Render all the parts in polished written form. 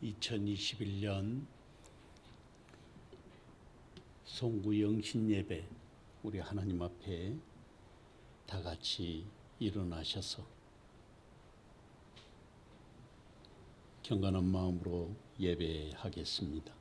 2021년 송구 영신 예배, 우리 하나님 앞에 다 같이 일어나셔서 경건한 마음으로 예배하겠습니다.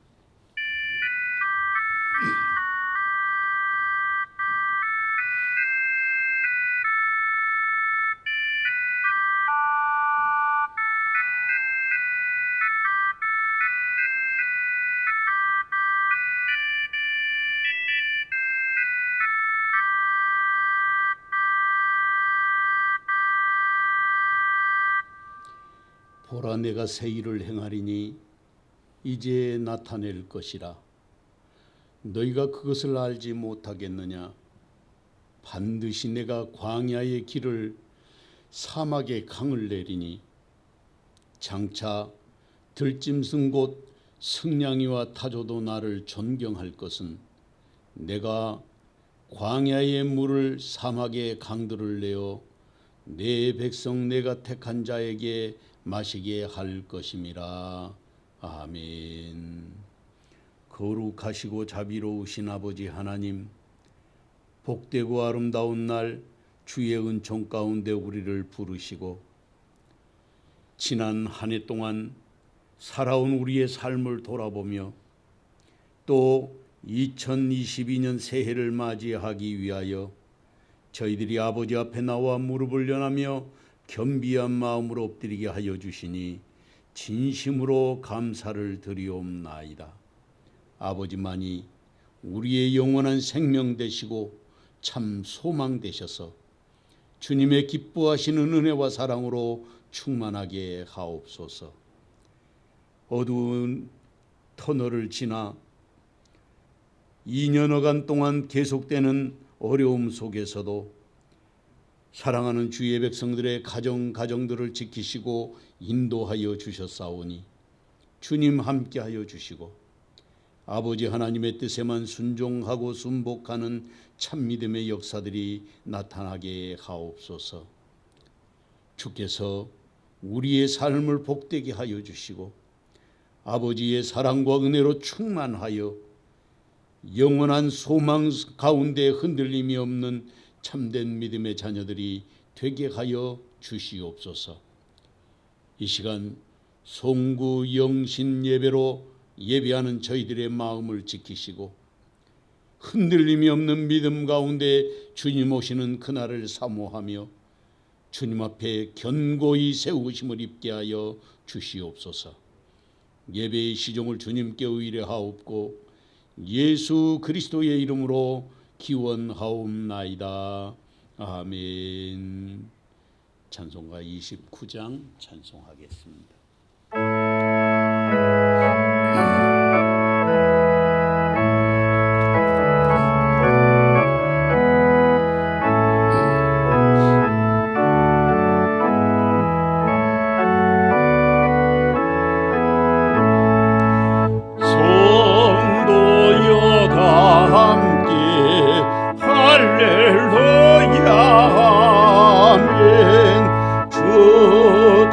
보라, 내가 새 일을 행하리니 이제 나타낼 것이라. 너희가 그것을 알지 못하겠느냐? 반드시 내가 광야의 길을 사막의 강을 내리니 장차 들짐승 곧 승냥이와 타조도 나를 존경할 것은 내가 광야의 물을 사막의 강들을 내어 내 백성 내가 택한 자에게 마시게 할 것임이라. 아멘. 거룩하시고 자비로우신 아버지 하나님, 복되고 아름다운 날 주의 은총 가운데 우리를 부르시고 지난 한 해 동안 살아온 우리의 삶을 돌아보며 또 2022년 새해를 맞이하기 위하여 저희들이 아버지 앞에 나와 무릎을 연하며 겸비한 마음으로 엎드리게 하여 주시니 진심으로 감사를 드리옵나이다. 아버지만이 우리의 영원한 생명 되시고 참 소망 되셔서 주님의 기뻐하시는 은혜와 사랑으로 충만하게 하옵소서. 어두운 터널을 지나 2년여간 동안 계속되는 어려움 속에서도 사랑하는 주의 백성들의 가정들을 지키시고 인도하여 주셨사오니 주님 함께하여 주시고 아버지 하나님의 뜻에만 순종하고 순복하는 참믿음의 역사들이 나타나게 하옵소서. 주께서 우리의 삶을 복되게 하여 주시고 아버지의 사랑과 은혜로 충만하여 영원한 소망 가운데 흔들림이 없는 참된 믿음의 자녀들이 되게 하여 주시옵소서. 이 시간 송구 영신 예배로 예배하는 저희들의 마음을 지키시고 흔들림이 없는 믿음 가운데 주님 오시는 그날을 사모하며 주님 앞에 견고히 세우심을 입게 하여 주시옵소서. 예배의 시종을 주님께 의뢰하옵고 예수 그리스도의 이름으로 기원하옵나이다. 아멘. 찬송가 29장 찬송하겠습니다.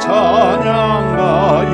찬양하여라.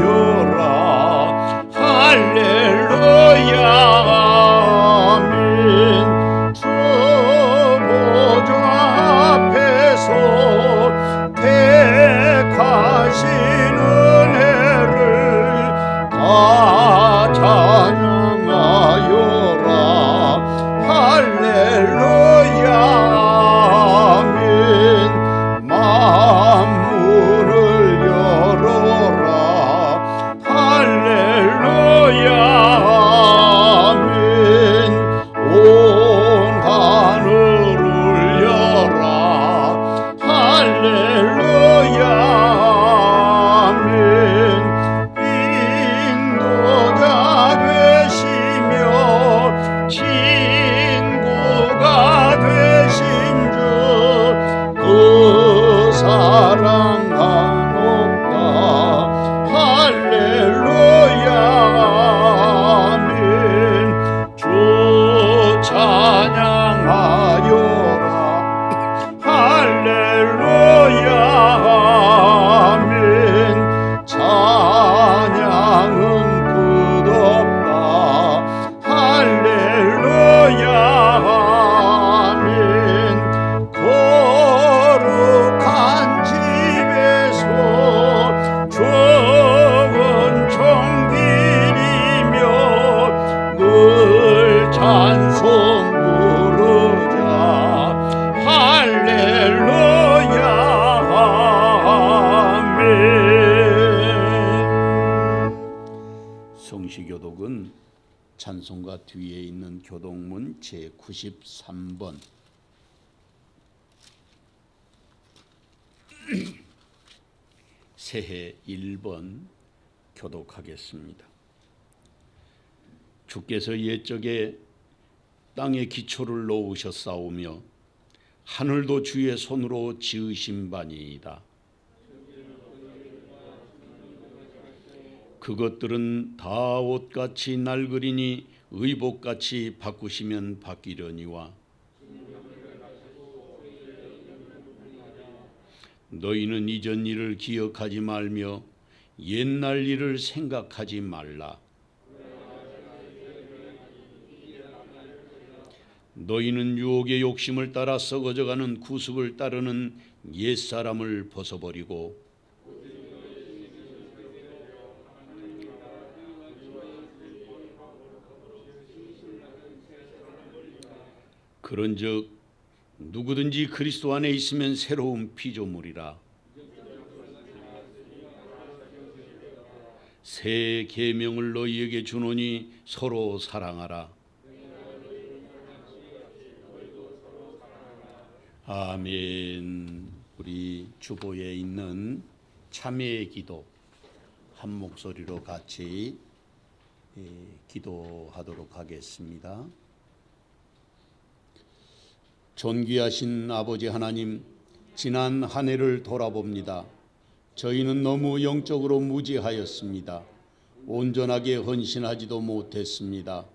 십자가 뒤에 있는 교동문 제93번 새해 1번 교독하겠습니다. 주께서 옛적에 땅에 기초를 놓으셨사오며 하늘도 주의 손으로 지으신 바니이다. 그것들은 다 옷같이 낡으리니 의복같이 바꾸시면 바뀌려니와 너희는 이전 일을 기억하지 말며 옛날 일을 생각하지 말라. 너희는 유혹의 욕심을 따라 썩어져가는 구습을 따르는 옛사람을 벗어버리고 그런즉 누구든지 그리스도 안에 있으면 새로운 피조물이라. 새 계명을 너희에게 주노니 서로 사랑하라. 아멘. 우리 주보에 있는 참회의 기도 한 목소리로 같이 기도하도록 하겠습니다. 존귀하신 아버지 하나님, 지난 한 해를 돌아봅니다. 저희는 너무 영적으로 무지하였습니다. 온전하게 헌신하지도 못했습니다.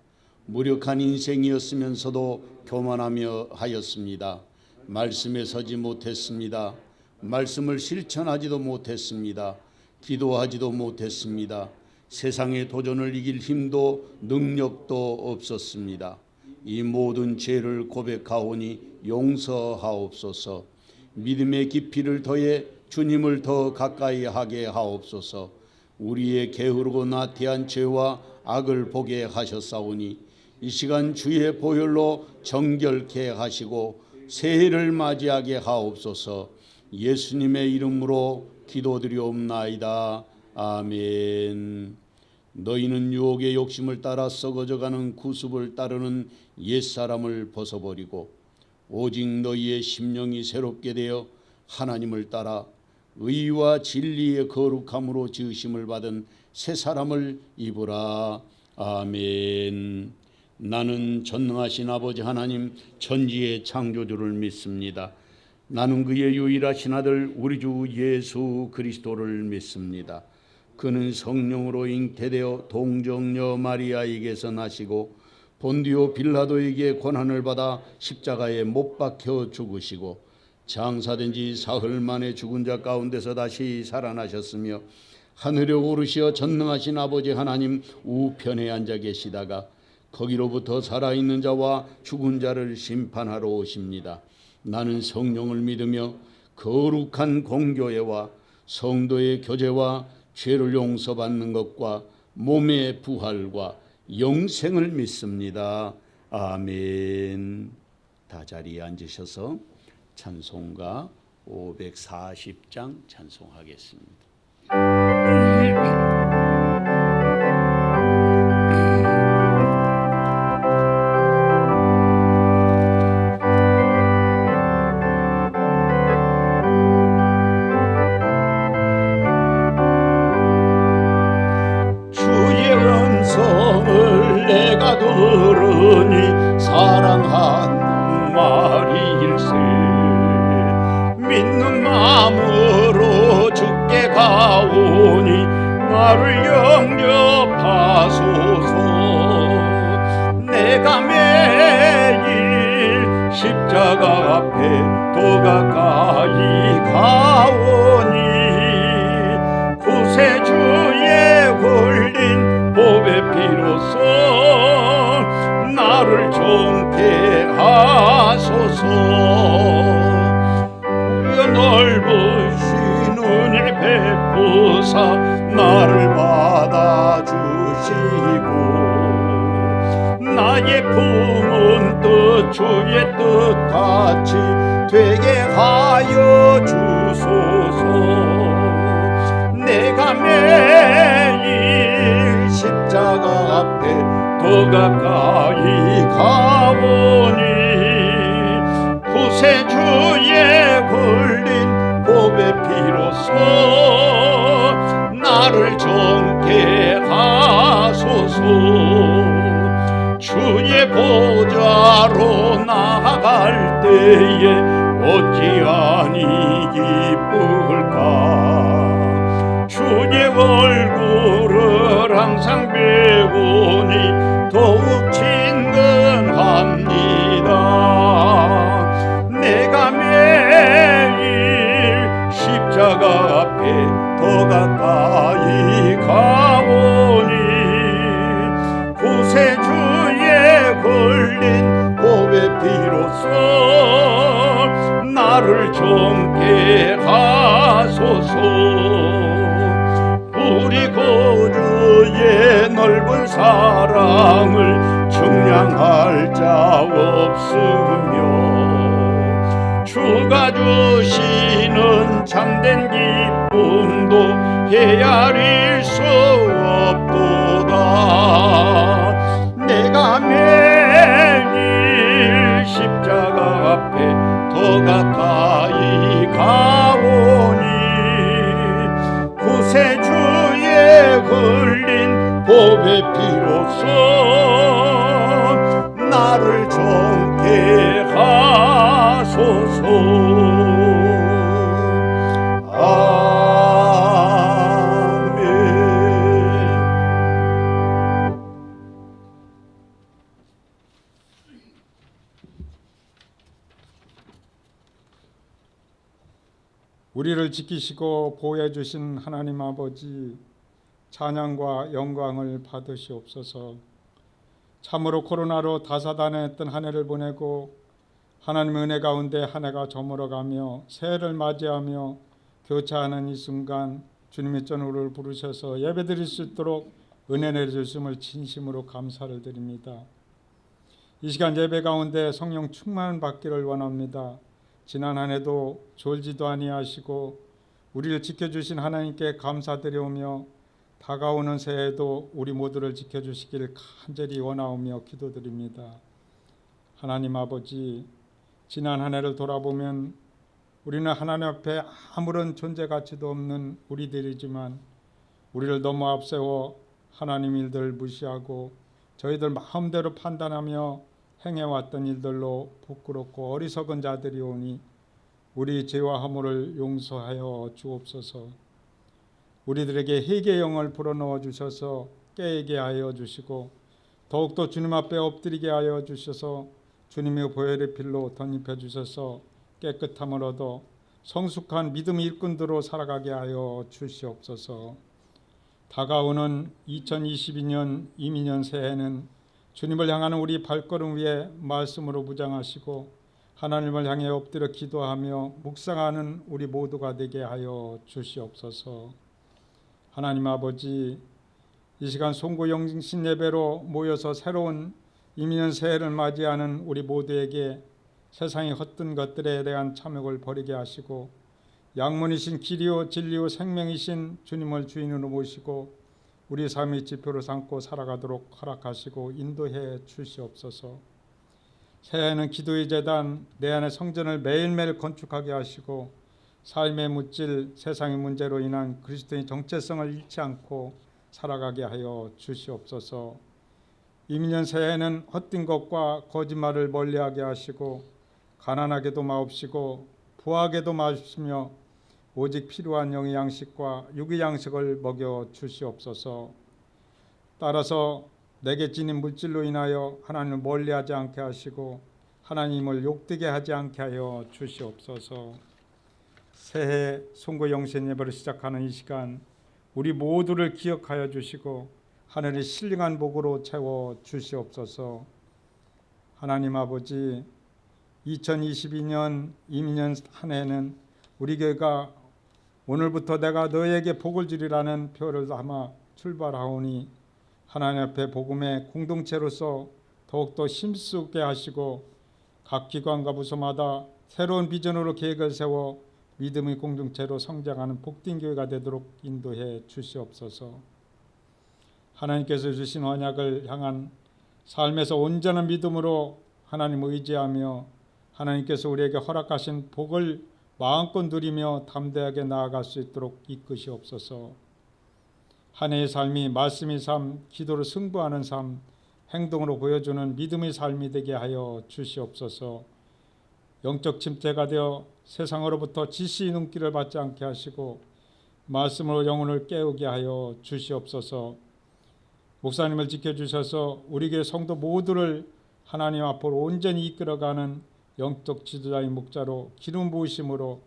무력한 인생이었으면서도 교만하며 하였습니다. 말씀에 서지 못했습니다. 말씀을 실천하지도 못했습니다. 기도하지도 못했습니다. 세상의 도전을 이길 힘도 능력도 없었습니다. 이 모든 죄를 고백하오니 용서하옵소서. 믿음의 깊이를 더해 주님을 더 가까이 하게 하옵소서. 우리의 게으르고 나태한 죄와 악을 보게 하셨사오니 이 시간 주의 보혈로 정결케 하시고 새해를 맞이하게 하옵소서. 예수님의 이름으로 기도드리옵나이다. 아멘. 너희는 유혹의 욕심을 따라 썩어져가는 구습을 따르는 옛사람을 벗어버리고 오직 너희의 심령이 새롭게 되어 하나님을 따라 의와 진리의 거룩함으로 지으심을 받은 새 사람을 입으라. 아멘. 나는 전능하신 아버지 하나님 천지의 창조주를 믿습니다. 나는 그의 유일하신 아들 우리 주 예수 그리스도를 믿습니다. 그는 성령으로 잉태되어 동정녀 마리아에게서 나시고 본디오 빌라도에게 고난을 받아 십자가에 못 박혀 죽으시고 장사된 지 사흘 만에 죽은 자 가운데서 다시 살아나셨으며 하늘에 오르시어 전능하신 아버지 하나님 우편에 앉아 계시다가 거기로부터 살아있는 자와 죽은 자를 심판하러 오십니다. 나는 성령을 믿으며 거룩한 공교회와 성도의 교제와 죄를 용서받는 것과 몸의 부활과 영생을 믿습니다. 아멘. 다 자리에 앉으셔서 찬송가 540장 찬송하겠습니다. 내가 들으니 사랑하는 말일세. 믿는 마음으로 주께 가오니 나를 영접하소서. 내가 매일 십자가 앞에 더 가까이 가오니 구세주에 흘린 법의 피로써 나를 정케 하소서. 주여 넓으신 은혜를 베푸사 나를 받아주시고 나의 품은 뜻 주의 뜻같이 되게 하여 주소서. 내가 매일 십자가 앞에 더 더 가까이 가오니 구세주에 걸린 법의 피로써 나를 정케 하소서. 주의 보좌로 나아갈 때에 어찌하니 기쁠까. 주의 얼굴을 항상 배우니 더욱 친근합니다. 내가 매일 십자가 앞에 더 가까이 가오니 구세주에 걸린 법의 피로써 나를 정케 하소서. 우리 구주의 넓은 사랑을 측량할 자 없으며 주가 주시는 참된 기쁨도 헤아릴 수 없도다. 내가 매일 십자가 앞에 더 가까이 가오니 구세주에 걸린 법의 피로써 나를 정케 하소서. 아멘. 우리를 지키시고 보호해 주신 하나님 아버지, 찬양과 영광을 받으시옵소서. 참으로 코로나로 다사다난했던 한 해를 보내고 하나님의 은혜 가운데 한 해가 저물어가며 새해를 맞이하며 교차하는 이 순간 주님의 전우를 부르셔서 예배드릴 수 있도록 은혜 내려주심을 진심으로 감사를 드립니다. 이 시간 예배 가운데 성령 충만 받기를 원합니다. 지난 한 해도 졸지도 아니하시고 우리를 지켜주신 하나님께 감사드리오며 다가오는 새해에도 우리 모두를 지켜주시길 간절히 원하오며 기도드립니다. 하나님 아버지, 지난 한 해를 돌아보면 우리는 하나님 앞에 아무런 존재 가치도 없는 우리들이지만 우리를 너무 앞세워 하나님 일들을 무시하고 저희들 마음대로 판단하며 행해왔던 일들로 부끄럽고 어리석은 자들이 오니 우리 죄와 허물을 용서하여 주옵소서. 우리들에게 회개의 영을 불어넣어 주셔서 깨게 하여 주시고 더욱더 주님 앞에 엎드리게 하여 주셔서 주님의 보혈의 필로 덧입혀 주셔서 깨끗함을 얻어 성숙한 믿음의 일꾼들로 살아가게 하여 주시옵소서. 다가오는 2022년 이민년 새해는 주님을 향하는 우리 발걸음 위에 말씀으로 무장하시고 하나님을 향해 엎드려 기도하며 묵상하는 우리 모두가 되게 하여 주시옵소서. 하나님 아버지, 이 시간 송구 영신 예배로 모여서 새로운 이민년 새해를 맞이하는 우리 모두에게 세상의 헛된 것들에 대한 탐욕을 버리게 하시고 양문이신 길이요 진리요 생명이신 주님을 주인으로 모시고 우리 삶의 지표로 삼고 살아가도록 허락하시고 인도해 주시옵소서. 새해에는 기도의 제단, 내 안의 성전을 매일매일 건축하게 하시고 삶의 묻질 세상의 문제로 인한 그리스도의 정체성을 잃지 않고 살아가게 하여 주시옵소서. 이민년 새해에는 헛된 것과 거짓말을 멀리하게 하시고 가난하게도 마옵시고 부하게도 마시며 오직 필요한 영의 양식과 육의 양식을 먹여 주시옵소서. 따라서 내게 지닌 물질로 인하여 하나님을 멀리하지 않게 하시고 하나님을 욕되게 하지 않게 하여 주시옵소서. 새해 송구 영신 예배를 시작하는 이 시간 우리 모두를 기억하여 주시고 하늘의 신령한 복으로 채워 주시옵소서. 하나님 아버지, 2022년 이민년 한 해는 우리 교회가 오늘부터 내가 너에게 복을 주리라는 표를 담아 출발하오니 하나님 앞에 복음의 공동체로서 더욱더 힘쓰게 하시고 각 기관과 부서마다 새로운 비전으로 계획을 세워 믿음의 공동체로 성장하는 복된 교회가 되도록 인도해 주시옵소서. 하나님께서 주신 언약을 향한 삶에서 온전한 믿음으로 하나님 의지하며 하나님께서 우리에게 허락하신 복을 마음껏 누리며 담대하게 나아갈 수 있도록 이끄시옵소서. 한 해의 삶이 말씀의 삶, 기도로 승부하는 삶, 행동으로 보여주는 믿음의 삶이 되게 하여 주시옵소서. 영적 침체가 되어 세상으로부터 지시의 눈길을 받지 않게 하시고 말씀으로 영혼을 깨우게 하여 주시옵소서. 목사님을 지켜주셔서 우리 교회 성도 모두를 하나님 앞으로 온전히 이끌어가는 영적 지도자의 목자로 기름 부으심으로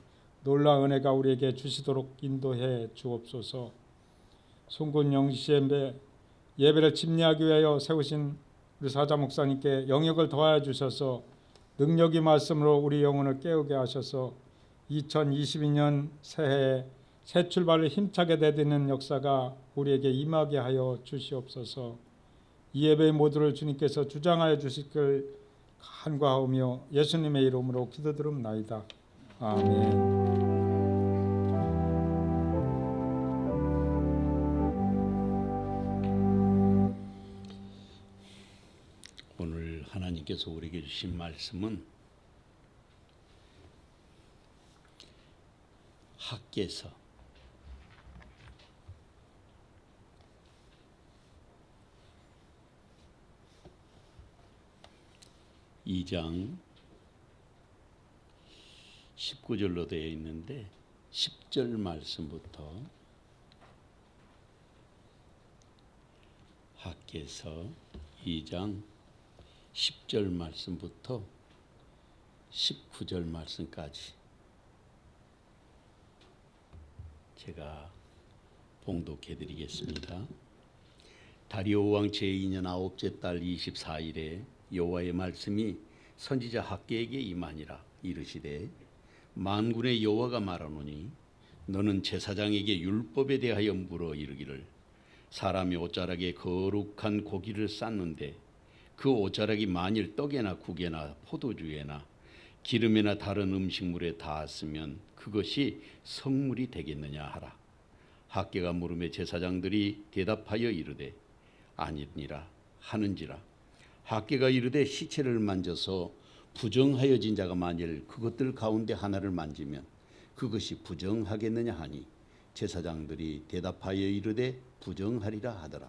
놀라운 은혜가 우리에게 주시도록 인도해 주옵소서. 송군 영시의 예배를 집례하기 위하여 세우신 우리 사자 목사님께 영역을 더하여 주셔서 능력의 말씀으로 우리 영혼을 깨우게 하셔서 2022년 새해에 새 출발을 힘차게 내딛는 역사가 우리에게 임하게 하여 주시옵소서. 이 예배의 모두를 주님께서 주장하여 주시길 간구하오며 예수님의 이름으로 기도드립나이다. 아멘. 오늘 하나님께서 우리에게 주신 말씀은 학개서 2장 19절로 되어 있는데 10절 말씀부터 학개서 2장 10절 말씀부터 19절 말씀까지 제가 봉독해 드리겠습니다. 다리오 왕 제2년 9째 달 24일에 여호와의 말씀이 선지자 학개에게 임하니라. 이르시되 만군의 여호와가 말하노니 너는 제사장에게 율법에 대하여 물어 이르기를 사람이 옷자락에 거룩한 고기를 쌓는데 그 옷자락이 만일 떡에나 국에나 포도주에나 기름에나 다른 음식물에 닿았으면 그것이 성물이 되겠느냐 하라. 학개가 물음에 제사장들이 대답하여 이르되 아니니라 하는지라. 학개가 이르되 시체를 만져서 부정하여진 자가 만일 그것들 가운데 하나를 만지면 그것이 부정하겠느냐 하니 제사장들이 대답하여 이르되 부정하리라 하더라.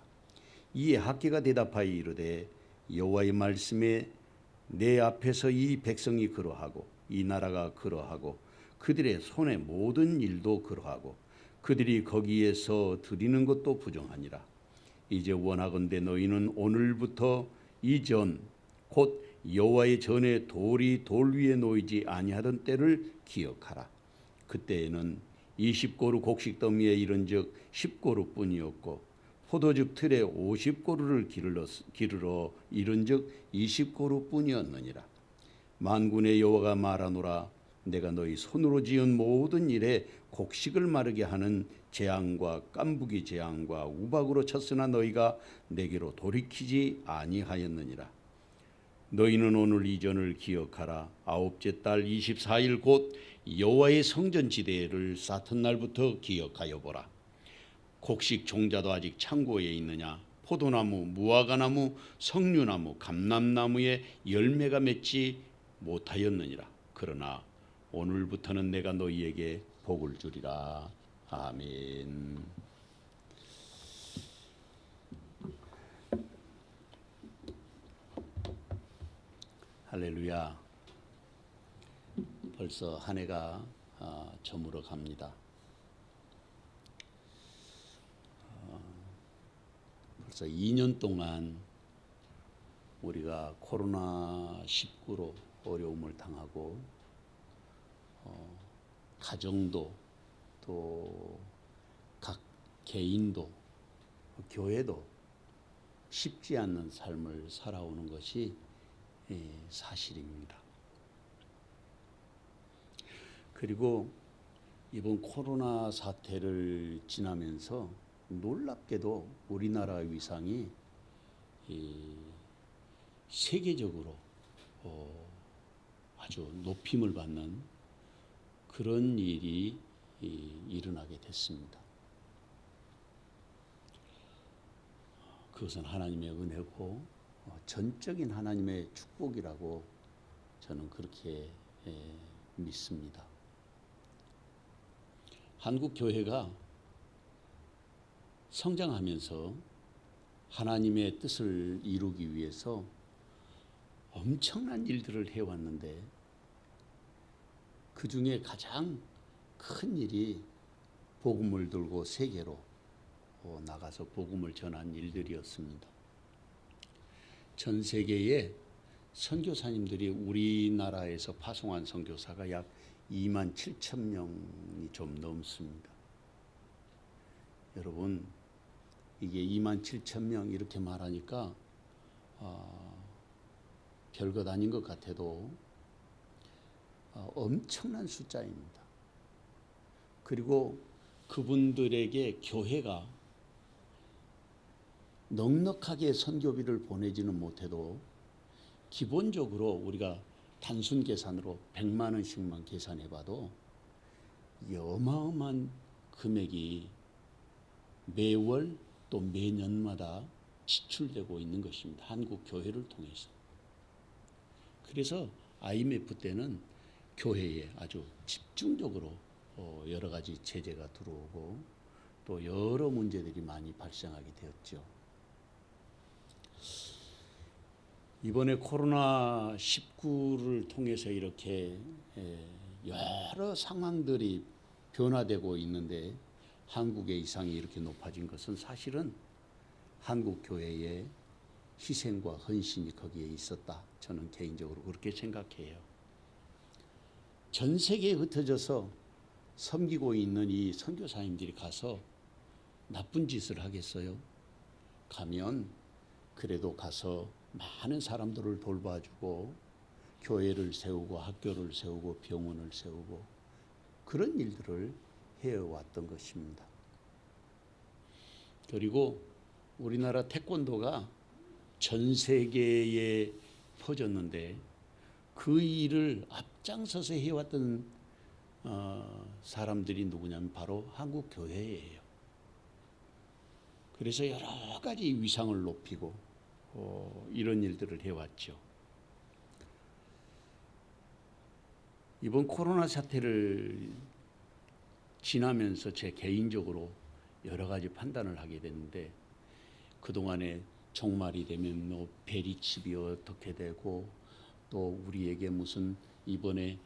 이에 학개가 대답하여 이르되 여호와의 말씀에 내 앞에서 이 백성이 그러하고 이 나라가 그러하고 그들의 손의 모든 일도 그러하고 그들이 거기에서 드리는 것도 부정하니라. 이제 원하건대 너희는 오늘부터 이전 곧 여호와의 전에 돌이 돌 위에 놓이지 아니하던 때를 기억하라. 그때에는 20고루 곡식 더미에 이른즉 10고루 뿐이었고 포도즙 틀에 50고루를 기르러 이른즉 20고루 뿐이었느니라. 만군의 여호와가 말하노라. 내가 너희 손으로 지은 모든 일에 곡식을 마르게 하는 재앙과 깐부기 재앙과 우박으로 쳤으나 너희가 내게로 돌이키지 아니하였느니라. 너희는 오늘 이전을 기억하라. 9째 달 24일 곧 여호와의 성전 지대를 쌓던 날부터 기억하여 보라. 곡식 종자도 아직 창고에 있느냐? 포도나무, 무화과나무, 석류나무, 감람나무에 열매가 맺지 못하였느니라. 그러나 오늘부터는 내가 너희에게 복을 주리라. 아멘. 할렐루야. 벌써 한 해가 저물어 갑니다. 벌써 2년 동안 우리가 코로나19로 어려움을 당하고 가정도 또 각 개인도 교회도 쉽지 않는 삶을 살아오는 것이 사실입니다. 그리고 이번 코로나 사태를 지나면서 놀랍게도 우리나라 위상이 세계적으로 아주 높임을 받는 그런 일이 일어나게 됐습니다. 그것은 하나님의 은혜고 전적인 하나님의 축복이라고 저는 그렇게 믿습니다. 한국 교회가 성장하면서 하나님의 뜻을 이루기 위해서 엄청난 일들을 해왔는데 그 중에 가장 큰 일이 복음을 들고 세계로 나가서 복음을 전한 일들이었습니다. 전 세계에 선교사님들이 우리나라에서 파송한 선교사가 약 2만 7천 명이 좀 넘습니다. 여러분, 이게 2만 7천 명 이렇게 말하니까 별것 아닌 것 같아도 엄청난 숫자입니다. 그리고 그분들에게 교회가 넉넉하게 선교비를 보내지는 못해도 기본적으로 우리가 단순 계산으로 100만 원씩만 계산해 봐도 이 어마어마한 금액이 매월 또 매년마다 지출되고 있는 것입니다. 한국 교회를 통해서. 그래서 IMF 때는 교회에 아주 집중적으로 여러 가지 제재가 들어오고 또 여러 문제들이 많이 발생하게 되었죠. 이번에 코로나19를 통해서 이렇게 여러 상황들이 변화되고 있는데 한국의 이상이 이렇게 높아진 것은 사실은 한국 교회의 희생과 헌신이 거기에 있었다. 저는 개인적으로 그렇게 생각해요. 전 세계에 흩어져서 섬기고 있는 이 선교사님들이 가서 나쁜 짓을 하겠어요? 가면 그래도 가서 많은 사람들을 돌봐주고 교회를 세우고 학교를 세우고 병원을 세우고 그런 일들을 해왔던 것입니다. 그리고 우리나라 태권도가 전 세계에 퍼졌는데 그 일을 앞장서서 해왔던 사람들이 누구냐면 바로 한국 교회예요. 그래서 여러 가지 위상을 높이고 이런 일들을 해왔죠. 이번 코로나 사태를 지나면서 제 개인적으로 여러 가지 판단을 하게 됐는데 그동안에 종말이 되면 뭐 베리칩이 어떻게 되고 또 우리에게 무슨 이번에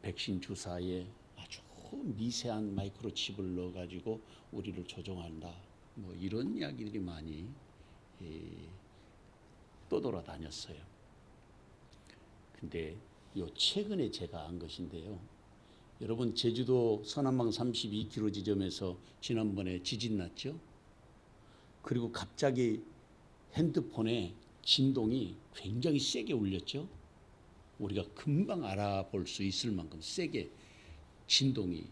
백신 주사에 아주 미세한 마이크로칩을 넣어가지고 우리를 조종한다. 뭐 이런 이야기들이 많이 떠돌아다녔어요. 근데 요 최근에 제가 안 것인데요. 여러분 제주도 서남방 32km 지점에서 지난번에 지진 났죠? 그리고 갑자기 핸드폰에 진동이 굉장히 세게 울렸죠? 우리가 금방 알아볼 수 있을 만큼 세게 진동이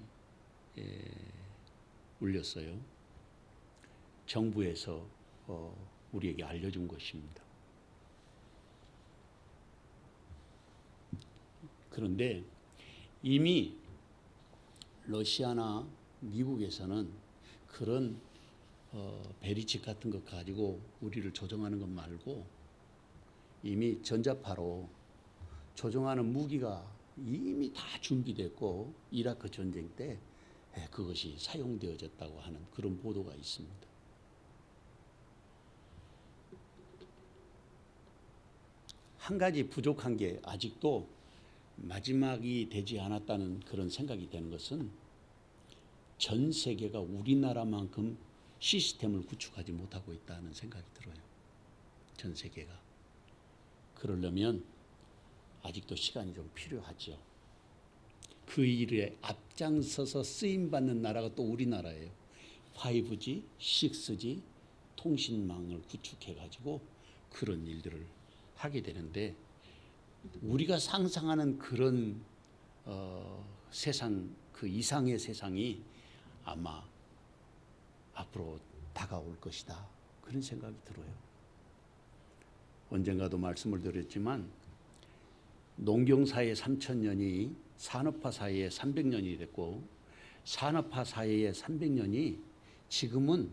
울렸어요. 정부에서 우리에게 알려준 것입니다. 그런데 이미 러시아나 미국에서는 그런 베리칩 같은 것 가지고 우리를 조종하는 것 말고 이미 전자파로 조종하는 무기가 이미 다 준비됐고 이라크 전쟁 때 그것이 사용되어졌다고 하는 그런 보도가 있습니다. 한 가지 부족한 게 아직도 마지막이 되지 않았다는 그런 생각이 되는 것은 전 세계가 우리나라만큼 시스템을 구축하지 못하고 있다는 생각이 들어요. 전 세계가. 그러려면 아직도 시간이 좀 필요하죠. 그 일에 앞장서서 쓰임받는 나라가 또 우리나라예요. 5G, 6G 통신망을 구축해가지고 그런 일들을 하게 되는데 우리가 상상하는 그런 세상, 그 이상의 세상이 아마 앞으로 다가올 것이다. 그런 생각이 들어요. 언젠가도 말씀을 드렸지만 농경사회 3,000년이 산업화 사회에 300년이 됐고 산업화 사회의 300년이 지금은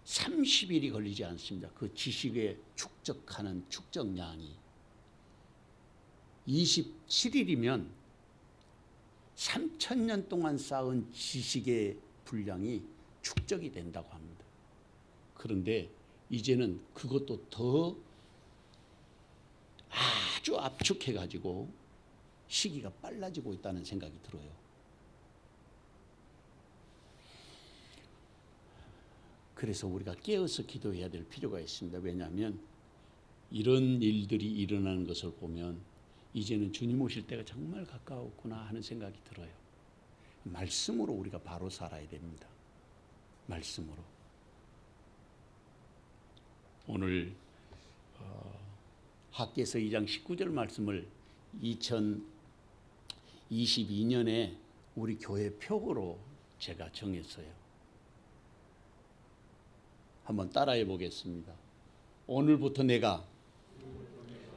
30일이 걸리지 않습니다. 그 지식에 축적하는 축적량이 27일이면 3,000년 동안 쌓은 지식의 분량이 축적이 된다고 합니다. 그런데 이제는 그것도 더 아주 압축해가지고 시기가 빨라지고 있다는 생각이 들어요. 그래서 우리가 깨어서 기도해야 될 필요가 있습니다. 왜냐하면 이런 일들이 일어나는 것을 보면 이제는 주님 오실 때가 정말 가까웠구나 하는 생각이 들어요. 말씀으로 우리가 바로 살아야 됩니다. 말씀으로. 오늘 학개서 2장 19절 말씀을 2022년에 우리 교회 표어로 제가 정했어요. 한번 따라해 보겠습니다. 오늘부터 내가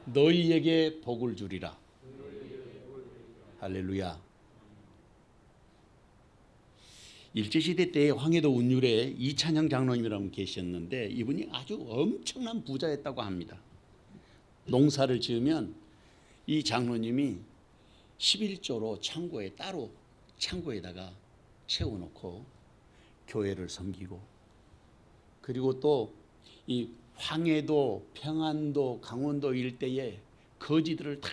너희에게 복을 주리라. 할렐루야. 일제시대 때 황해도 운율에 이찬영 장로님이라고 계셨는데 이분이 아주 엄청난 부자였다고 합니다. 농사를 지으면 이 장로님이 11조로 창고에 따로 창고에다가 채워놓고 교회를 섬기고 그리고 또 이 황해도, 평안도, 강원도 일대에 거지들을 다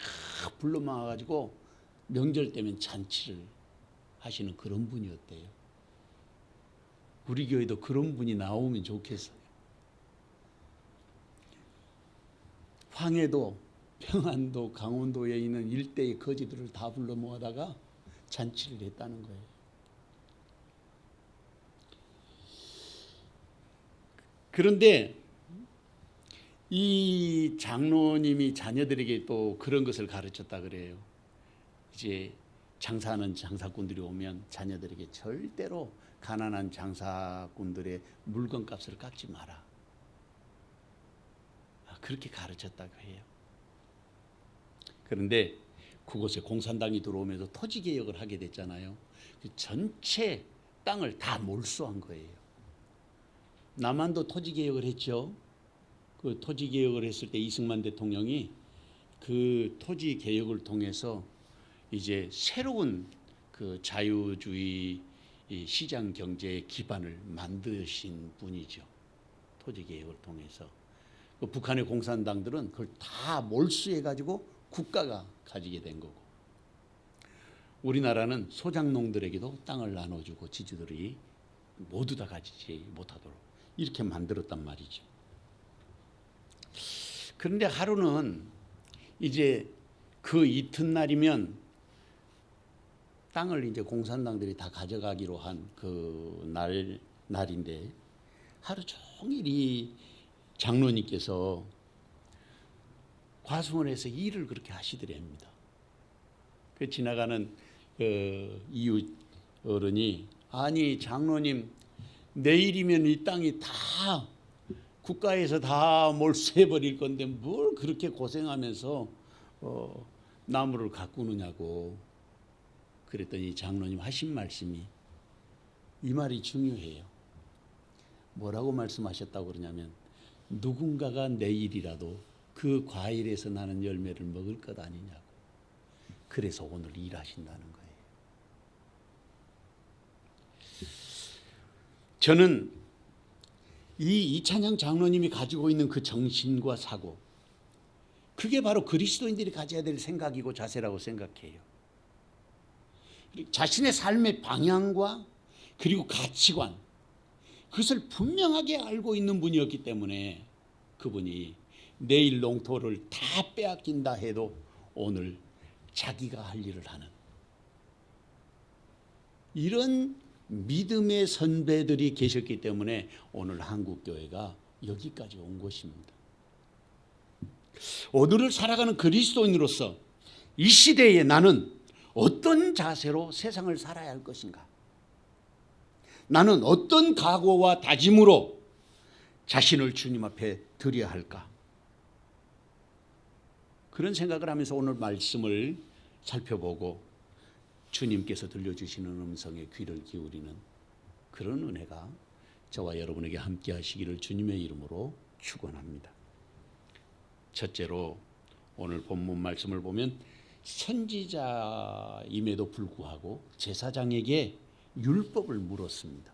불러 모아가지고 명절 때면 잔치를 하시는 그런 분이었대요. 우리 교회도 그런 분이 나오면 좋겠어요. 황해도, 평안도, 강원도에 있는 일대의 거지들을 다 불러 모아다가 잔치를 했다는 거예요. 그런데 이 장로님이 자녀들에게 또 그런 것을 가르쳤다 그래요. 이제 장사하는 장사꾼들이 오면 자녀들에게 절대로 가난한 장사꾼들의 물건값을 깎지 마라. 그렇게 가르쳤다고 해요. 그런데 그곳에 공산당이 들어오면서 토지개혁을 하게 됐잖아요. 그 전체 땅을 다 몰수한 거예요. 남한도 토지개혁을 했죠. 그 토지개혁을 했을 때 이승만 대통령이 그 토지개혁을 통해서 이제 새로운 그 자유주의 시장 경제의 기반을 만드신 분이죠. 토지개혁을 통해서. 그 북한의 공산당들은 그걸 다 몰수해가지고 국가가 가지게 된 거고 우리나라는 소장농들에게도 땅을 나눠주고 지주들이 모두 다 가지지 못하도록 이렇게 만들었단 말이죠. 그런데 하루는 이제 그 이튿날이면 땅을 이제 공산당들이 다 가져가기로 한 그 날인데 하루 종일 이 장로님께서 과수원에서 일을 그렇게 하시더랍니다. 그 지나가는 그 이웃 어른이 아니 장로님 내일이면 이 땅이 다 국가에서 다 몰수해 버릴 건데 뭘 그렇게 고생하면서 나무를 가꾸느냐고 그랬더니 장로님 하신 말씀이 이 말이 중요해요. 뭐라고 말씀하셨다고 그러냐면 누군가가 내일이라도 그 과일에서 나는 열매를 먹을 것 아니냐고. 그래서 오늘 일하신다는 거예요. 저는 이 이찬영 장로님이 가지고 있는 그 정신과 사고 그게 바로 그리스도인들이 가져야 될 생각이고 자세라고 생각해요. 자신의 삶의 방향과 그리고 가치관 그것을 분명하게 알고 있는 분이었기 때문에 그분이 내일 농토를 다 빼앗긴다 해도 오늘 자기가 할 일을 하는 이런 믿음의 선배들이 계셨기 때문에 오늘 한국교회가 여기까지 온 것입니다. 오늘을 살아가는 그리스도인으로서 이 시대에 나는 어떤 자세로 세상을 살아야 할 것인가? 나는 어떤 각오와 다짐으로 자신을 주님 앞에 드려야 할까? 그런 생각을 하면서 오늘 말씀을 살펴보고 주님께서 들려주시는 음성에 귀를 기울이는 그런 은혜가 저와 여러분에게 함께 하시기를 주님의 이름으로 축원합니다. 첫째로 오늘 본문 말씀을 보면 선지자임에도 불구하고 제사장에게 율법을 물었습니다.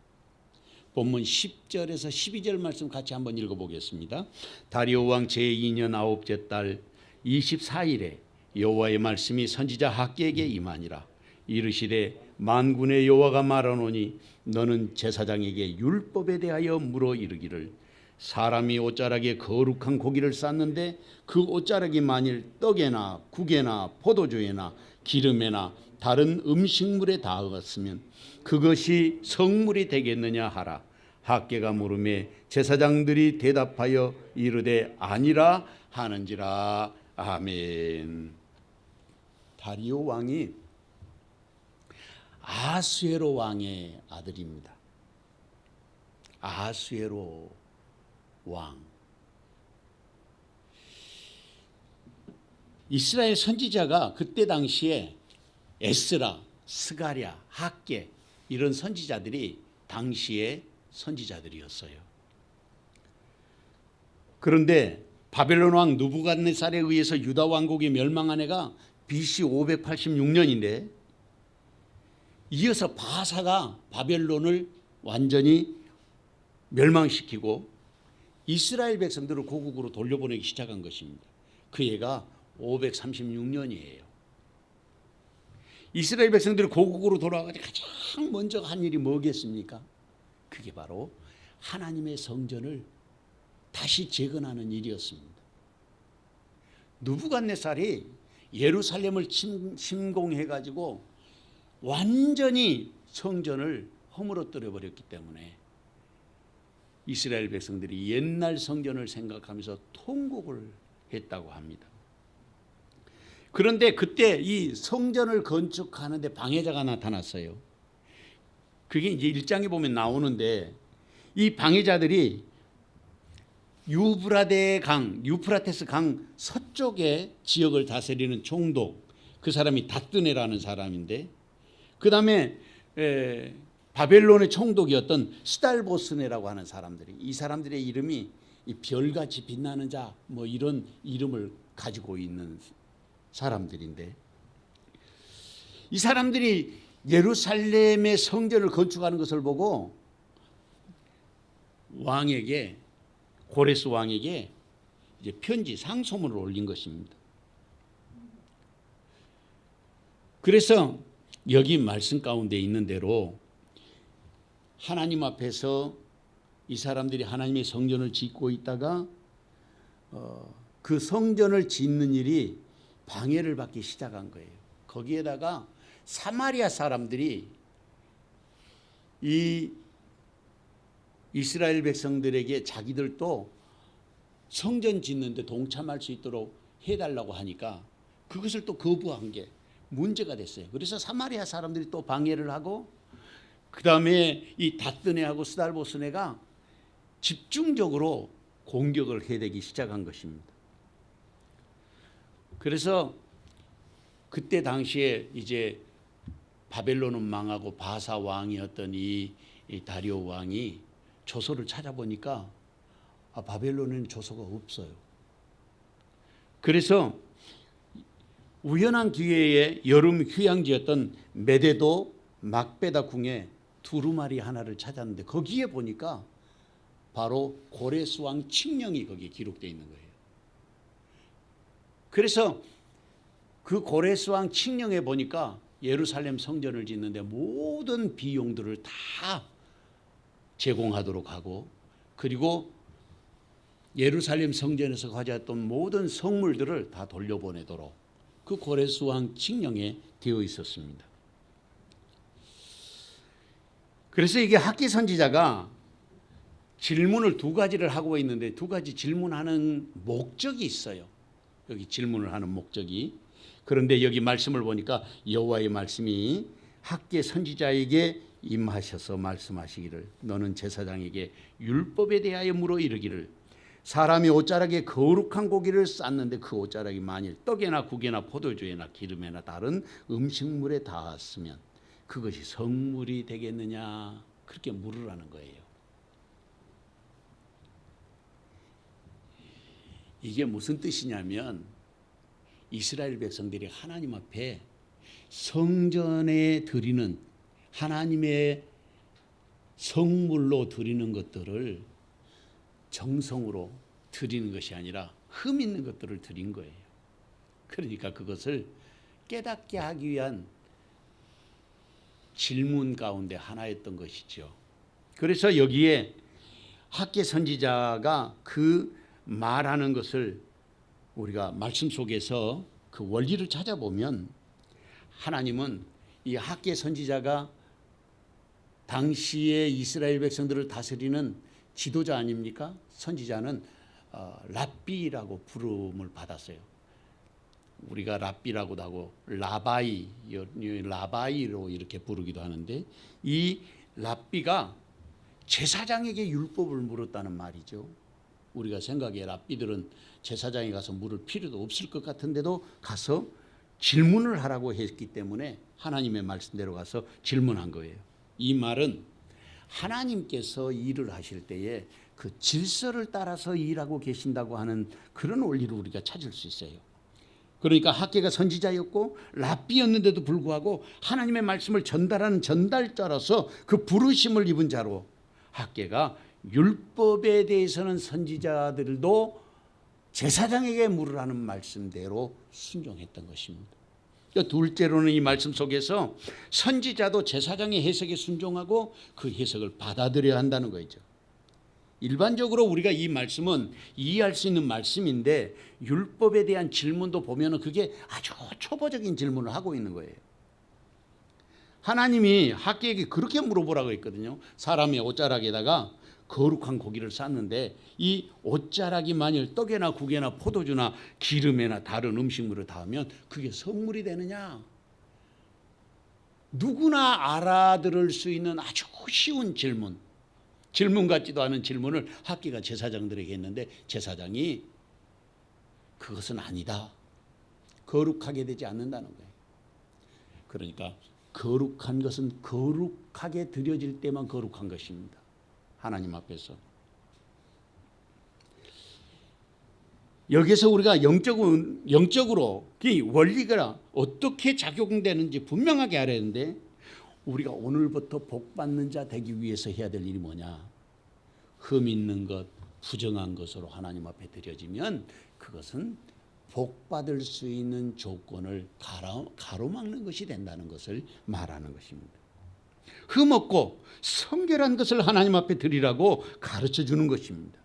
본문 10절에서 12절 말씀 같이 한번 읽어보겠습니다. 다리오 왕 제2년 9째 달 24일에 여호와의 말씀이 선지자 학개에게 임하니라. 이르시되 만군의 여호와가 말하노니 너는 제사장에게 율법에 대하여 물어 이르기를 사람이 옷자락에 거룩한 고기를 쌌는데 그 옷자락이 만일 떡에나 국에나 포도주에나 기름에나 다른 음식물에 닿았으면 그것이 성물이 되겠느냐 하라. 학개가 물음에 제사장들이 대답하여 이르되 아니라 하는지라. 아멘. 다리오 왕이 아수에로 왕의 아들입니다. 아수에로 왕. 이스라엘 선지자가 그때 당시에 에스라, 스가랴, 학개 이런 선지자들이 당시의 선지자들이었어요. 그런데 바벨론 왕 느부갓네살에 의해서 유다 왕국이 멸망한 해가 BC 586년인데 이어서 바사가 바벨론을 완전히 멸망시키고 이스라엘 백성들을 고국으로 돌려보내기 시작한 것입니다. 그 해가 536년이에요. 이스라엘 백성들이 고국으로 돌아가서 가장 먼저 한 일이 뭐겠습니까? 그게 바로 하나님의 성전을 다시 재건하는 일이었습니다. 느부갓네살이 예루살렘을 침공해가지고 완전히 성전을 허물어뜨려 버렸기 때문에 이스라엘 백성들이 옛날 성전을 생각하면서 통곡을 했다고 합니다. 그런데 그때 이 성전을 건축하는데 방해자가 나타났어요. 그게 이제 1장에 보면 나오는데 이 방해자들이 유프라테스 강 서쪽의 지역을 다스리는 총독, 그 사람이 다뜨네라는 사람인데, 그 다음에 바벨론의 총독이었던 스달보스네라고 하는 사람들이, 이 사람들의 이름이 이 별같이 빛나는 자 뭐 이런 이름을 가지고 있는 사람들인데, 이 사람들이 예루살렘의 성전을 건축하는 것을 보고 왕에게, 고레스 왕에게 이제 편지, 상소문을 올린 것입니다. 그래서 여기 말씀 가운데 있는 대로 하나님 앞에서 이 사람들이 하나님의 성전을 짓고 있다가 그 성전을 짓는 일이 방해를 받기 시작한 거예요. 거기에다가 사마리아 사람들이 이 이스라엘 백성들에게 자기들도 성전 짓는데 동참할 수 있도록 해달라고 하니까 그것을 또 거부한 게 문제가 됐어요. 그래서 사마리아 사람들이 또 방해를 하고, 그 다음에 이 다뜨네하고 스달보스네가 집중적으로 공격을 해대기 시작한 것입니다. 그래서 그때 당시에 이제 바벨론은 망하고 바사 왕이었던 이 다리오 왕이 조서를 찾아보니까 바벨론에는 조서가 없어요. 그래서 우연한 기회에 여름 휴양지였던 메데도 막베다 궁에 두루마리 하나를 찾았는데 거기에 보니까 바로 고레스 왕 칙령이 거기에 기록되어 있는 거예요. 그래서 그 고레스 왕 칙령에 보니까 예루살렘 성전을 짓는데 모든 비용들을 다 제공하도록 하고, 그리고 예루살렘 성전에서 가져왔던 모든 성물들을 다 돌려보내도록 그 고레스 왕 칙령에 되어 있었습니다. 그래서 이게 학개 선지자가 질문을 두 가지를 하고 있는데 두 가지 질문하는 목적이 있어요. 여기 질문을 하는 목적이. 그런데 여기 말씀을 보니까 여호와의 말씀이 학개 선지자에게 임하셔서 말씀하시기를 너는 제사장에게 율법에 대하여 물어 이르기를 사람이 옷자락에 거룩한 고기를 쌌는데 그 옷자락이 만일 떡에나 국에나 포도주에나 기름에나 다른 음식물에 닿았으면 그것이 성물이 되겠느냐, 그렇게 물으라는 거예요. 이게 무슨 뜻이냐면 이스라엘 백성들이 하나님 앞에 성전에 드리는 하나님의 성물로 드리는 것들을 정성으로 드리는 것이 아니라 흠 있는 것들을 드린 거예요. 그러니까 그것을 깨닫게 하기 위한 질문 가운데 하나였던 것이죠. 그래서 여기에 학개 선지자가 그 말하는 것을 우리가 말씀 속에서 그 원리를 찾아보면 하나님은 이 학개 선지자가 당시에 이스라엘 백성들을 다스리는 지도자 아닙니까? 선지자는 랍비라고 부름을 받았어요. 우리가 랍비라고도 하고 라바이로 이렇게 부르기도 하는데 이 랍비가 제사장에게 율법을 물었다는 말이죠. 우리가 생각에 랍비들은 제사장에 가서 물을 필요도 없을 것 같은데도 가서 질문을 하라고 했기 때문에 하나님의 말씀대로 가서 질문한 거예요. 이 말은 하나님께서 일을 하실 때에 그 질서를 따라서 일하고 계신다고 하는 그런 원리를 우리가 찾을 수 있어요. 그러니까 학개가 선지자였고 랍비였는데도 불구하고 하나님의 말씀을 전달하는 전달자로서 그 부르심을 입은 자로 학개가 율법에 대해서는 선지자들도 제사장에게 물으라는 말씀대로 순종했던 것입니다. 둘째로는 이 말씀 속에서 선지자도 제사장의 해석에 순종하고 그 해석을 받아들여야 한다는 거죠. 일반적으로 우리가 이 말씀은 이해할 수 있는 말씀인데 율법에 대한 질문도 보면은 그게 아주 초보적인 질문을 하고 있는 거예요. 하나님이 학개에게 그렇게 물어보라고 했거든요. 사람의 옷자락에다가 거룩한 고기를 쌌는데 이 옷자락이 만일 떡에나 국에나 포도주나 기름에나 다른 음식물을 닿으면 그게 선물이 되느냐? 누구나 알아들을 수 있는 아주 쉬운 질문 같지도 않은 질문을 학개가 제사장들에게 했는데 제사장이 그것은 아니다. 거룩하게 되지 않는다는 거예요. 그러니까 거룩한 것은 거룩하게 드려질 때만 거룩한 것입니다. 하나님 앞에서. 여기서 우리가 영적으로 이 원리가 어떻게 작용되는지 분명하게 알아야 하는데 우리가 오늘부터 복 받는 자 되기 위해서 해야 될 일이 뭐냐? 흠 있는 것, 부정한 것으로 하나님 앞에 드려지면 그것은 복 받을 수 있는 조건을 가로막는 것이 된다는 것을 말하는 것입니다. 흠없고 성결한 것을 하나님 앞에 드리라고 가르쳐 주는 것입니다.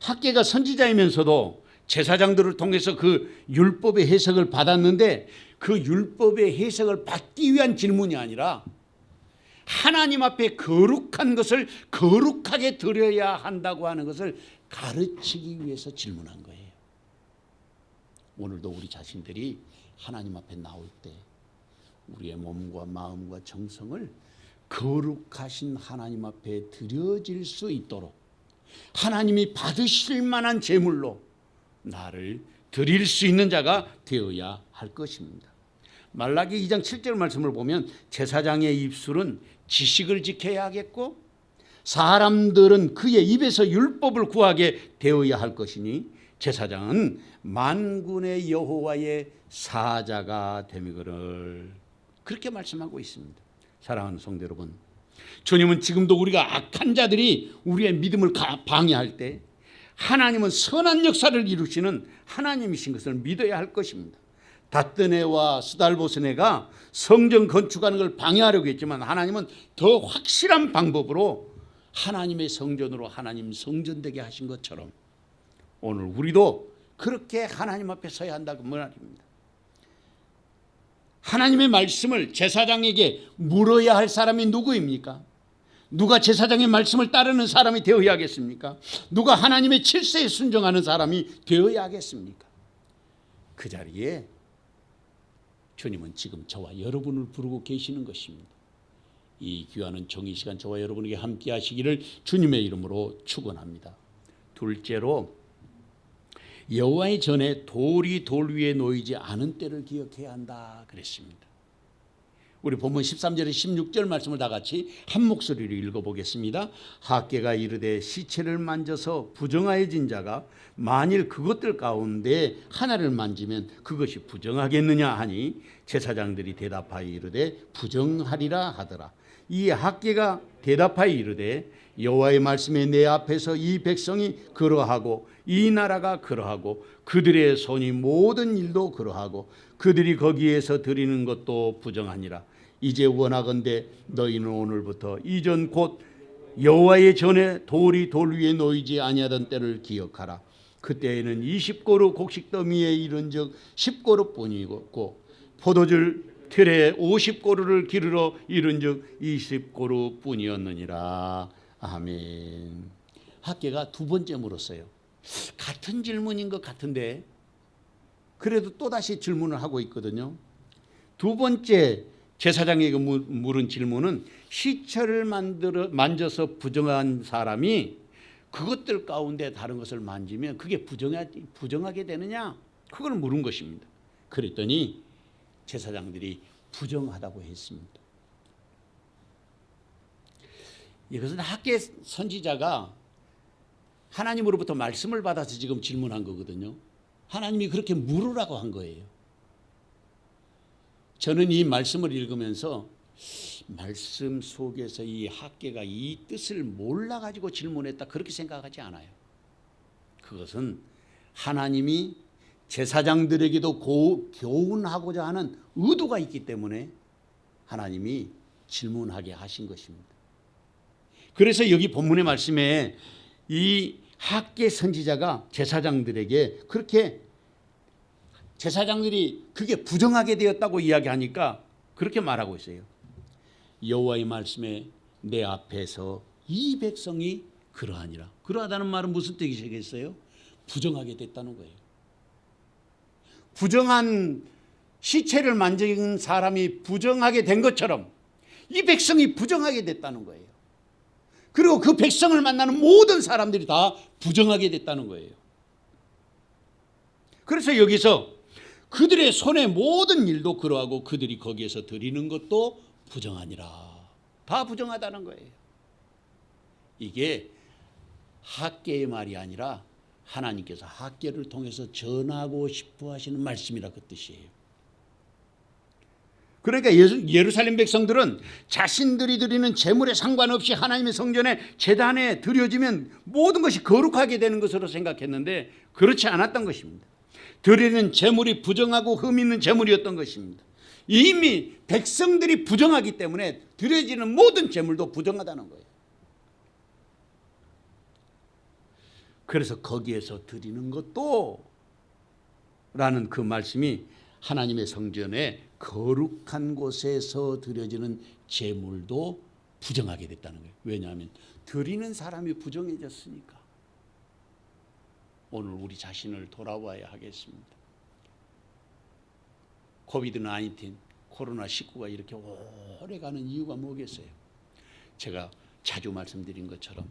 학개가 선지자이면서도 제사장들을 통해서 그 율법의 해석을 받았는데 그 율법의 해석을 받기 위한 질문이 아니라 하나님 앞에 거룩한 것을 거룩하게 드려야 한다고 하는 것을 가르치기 위해서 질문한 거예요. 오늘도 우리 자신들이 하나님 앞에 나올 때 우리의 몸과 마음과 정성을 거룩하신 하나님 앞에 드려질 수 있도록 하나님이 받으실 만한 제물로 나를 드릴 수 있는 자가 되어야 할 것입니다. 말라기 2장 7절 말씀을 보면 제사장의 입술은 지식을 지켜야 하겠고 사람들은 그의 입에서 율법을 구하게 되어야 할 것이니 제사장은 만군의 여호와의 사자가 됨이거늘. 그렇게 말씀하고 있습니다. 사랑하는 성도 여러분, 주님은 지금도 우리가 악한 자들이 우리의 믿음을 방해할 때 하나님은 선한 역사를 이루시는 하나님이신 것을 믿어야 할 것입니다. 다뜨네와 스달보스네가 성전 건축하는 걸 방해하려고 했지만 하나님은 더 확실한 방법으로 하나님의 성전으로 하나님 성전되게 하신 것처럼 오늘 우리도 그렇게 하나님 앞에 서야 한다고 말입니다. 하나님의 말씀을 제사장에게 물어야 할 사람이 누구입니까? 누가 제사장의 말씀을 따르는 사람이 되어야 하겠습니까? 누가 하나님의 칠세에 순종하는 사람이 되어야 하겠습니까? 그 자리에 주님은 지금 저와 여러분을 부르고 계시는 것입니다. 이 귀하는 정의 시간 저와 여러분에게 함께 하시기를 주님의 이름으로 축원합니다. 둘째로 여호와의 전에 돌이 돌 위에 놓이지 않은 때를 기억해야 한다 그랬습니다. 우리 본문 13절에 16절 말씀을 다 같이 한 목소리로 읽어보겠습니다. 학개가 이르되 시체를 만져서 부정하여진 자가 만일 그것들 가운데 하나를 만지면 그것이 부정하겠느냐 하니 제사장들이 대답하여 이르되 부정하리라 하더라. 이 학개가 대답하여 이르되 여호와의 말씀에 내 앞에서 이 백성이 그러하고 이 나라가 그러하고 그들의 손이 모든 일도 그러하고 그들이 거기에서 드리는 것도 부정하니라. 이제 원하건대 너희는 오늘부터 이전 곧 여호와의 전에 돌이 돌 위에 놓이지 아니하던 때를 기억하라. 그때에는 20고루 곡식 더미에 이른즉 10고루뿐이고 포도주 틀에 50고루를 기르러 이른즉 20고루뿐이었느니라. 아멘. 학개가 두 번째 물었어요. 같은 질문인 것 같은데 그래도 또다시 질문을 하고 있거든요. 두 번째 제사장에게 물은 질문은 시체를 만져서 부정한 사람이 그것들 가운데 다른 것을 만지면 그게 부정하게 되느냐? 그걸 물은 것입니다. 그랬더니 제사장들이 부정하다고 했습니다. 이것은 학개 선지자가 하나님으로부터 말씀을 받아서 지금 질문한 거거든요. 하나님이 그렇게 물으라고 한 거예요. 저는 이 말씀을 읽으면서 말씀 속에서 이 학개가 이 뜻을 몰라가지고 질문했다 그렇게 생각하지 않아요. 그것은 하나님이 제사장들에게도 교훈하고자 하는 의도가 있기 때문에 하나님이 질문하게 하신 것입니다. 그래서 여기 본문의 말씀에 이 학개 선지자가 제사장들에게 그렇게 제사장들이 그게 부정하게 되었다고 이야기하니까 그렇게 말하고 있어요. 여호와의 말씀에 내 앞에서 이 백성이 그러하니라. 그러하다는 말은 무슨 뜻이겠어요? 부정하게 됐다는 거예요. 부정한 시체를 만진 사람이 부정하게 된 것처럼 이 백성이 부정하게 됐다는 거예요. 그리고 그 백성을 만나는 모든 사람들이 다 부정하게 됐다는 거예요. 그래서 여기서 그들의 손의 모든 일도 그러하고 그들이 거기에서 드리는 것도 부정하니라. 다 부정하다는 거예요. 이게 학개의 말이 아니라 하나님께서 학개를 통해서 전하고 싶어 하시는 말씀이라 그 뜻이에요. 그러니까 예루살렘 백성들은 자신들이 드리는 제물에 상관없이 하나님의 성전에 제단에 드려지면 모든 것이 거룩하게 되는 것으로 생각했는데 그렇지 않았던 것입니다. 드리는 제물이 부정하고 흠 있는 제물이었던 것입니다. 이미 백성들이 부정하기 때문에 드려지는 모든 제물도 부정하다는 거예요. 그래서 거기에서 드리는 것도 라는 그 말씀이 하나님의 성전에 거룩한 곳에서 드려지는 제물도 부정하게 됐다는 거예요. 왜냐하면 드리는 사람이 부정해졌으니까. 오늘 우리 자신을 돌아봐야 하겠습니다. 코비드-19 코로나19가 이렇게 오래 가는 이유가 뭐겠어요? 제가 자주 말씀드린 것처럼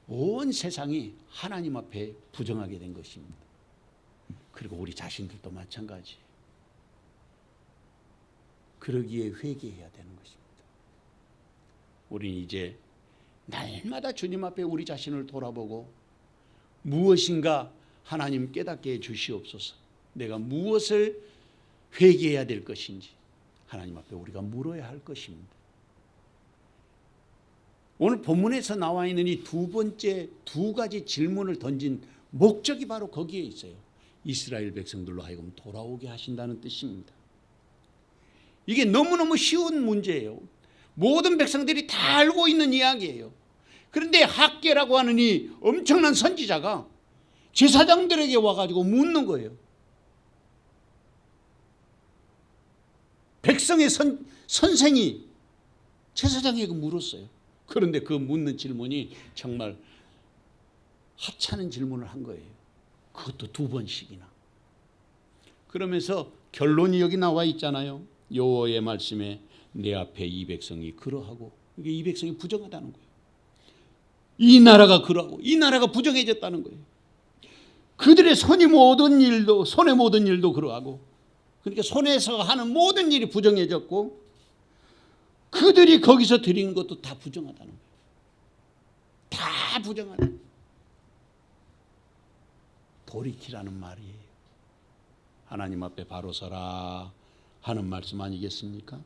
온 세상이 하나님 앞에 부정하게 된 것입니다. 그리고 우리 자신들도 마찬가지예요. 그러기에 회개해야 되는 것입니다. 우리는 이제 날마다 주님 앞에 우리 자신을 돌아보고 무엇인가 하나님 깨닫게 해 주시옵소서. 내가 무엇을 회개해야 될 것인지 하나님 앞에 우리가 물어야 할 것입니다. 오늘 본문에서 나와 있는 이 두 번째 두 가지 질문을 던진 목적이 바로 거기에 있어요. 이스라엘 백성들로 하여금 돌아오게 하신다는 뜻입니다. 이게 너무너무 쉬운 문제예요. 모든 백성들이 다 알고 있는 이야기예요. 그런데 학개라고 하는 이 엄청난 선지자가 제사장들에게 와가지고 묻는 거예요. 백성의 선생이 제사장에게 물었어요. 그런데 그 묻는 질문이 정말 하찮은 질문을 한 거예요. 그것도 두 번씩이나. 그러면서 결론이 여기 나와 있잖아요. 여호와의 말씀에 내 앞에 이 백성이 그러하고, 이게 이 백성이 부정하다는 거예요. 이 나라가 그러하고 이 나라가 부정해졌다는 거예요. 그들의 손의 모든 일도 그러하고 그러니까 손에서 하는 모든 일이 부정해졌고 그들이 거기서 드린 것도 다 부정하다는 거예요. 다 부정하다. 돌이키라는 말이에요. 하나님 앞에 바로 서라 하는 말씀 아니겠습니까?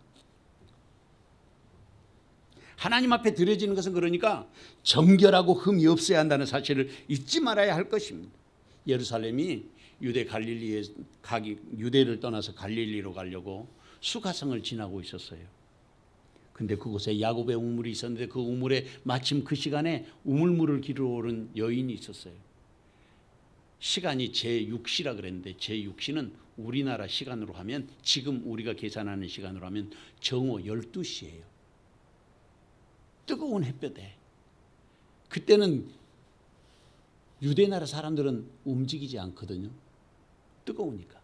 하나님 앞에 드려지는 것은 그러니까 정결하고 흠이 없어야 한다는 사실을 잊지 말아야 할 것입니다. 예루살렘이 유대를 떠나서 갈릴리로 가려고 수가성을 지나고 있었어요. 근데 그곳에 야곱의 우물이 있었는데 그 우물에 마침 그 시간에 우물물을 기르러 오른 여인이 있었어요. 시간이 제6시라 그랬는데 제6시는 우리나라 시간으로 하면 지금 우리가 계산하는 시간으로 하면 정오 12시예요. 뜨거운 햇볕에. 그때는 유대나라 사람들은 움직이지 않거든요. 뜨거우니까.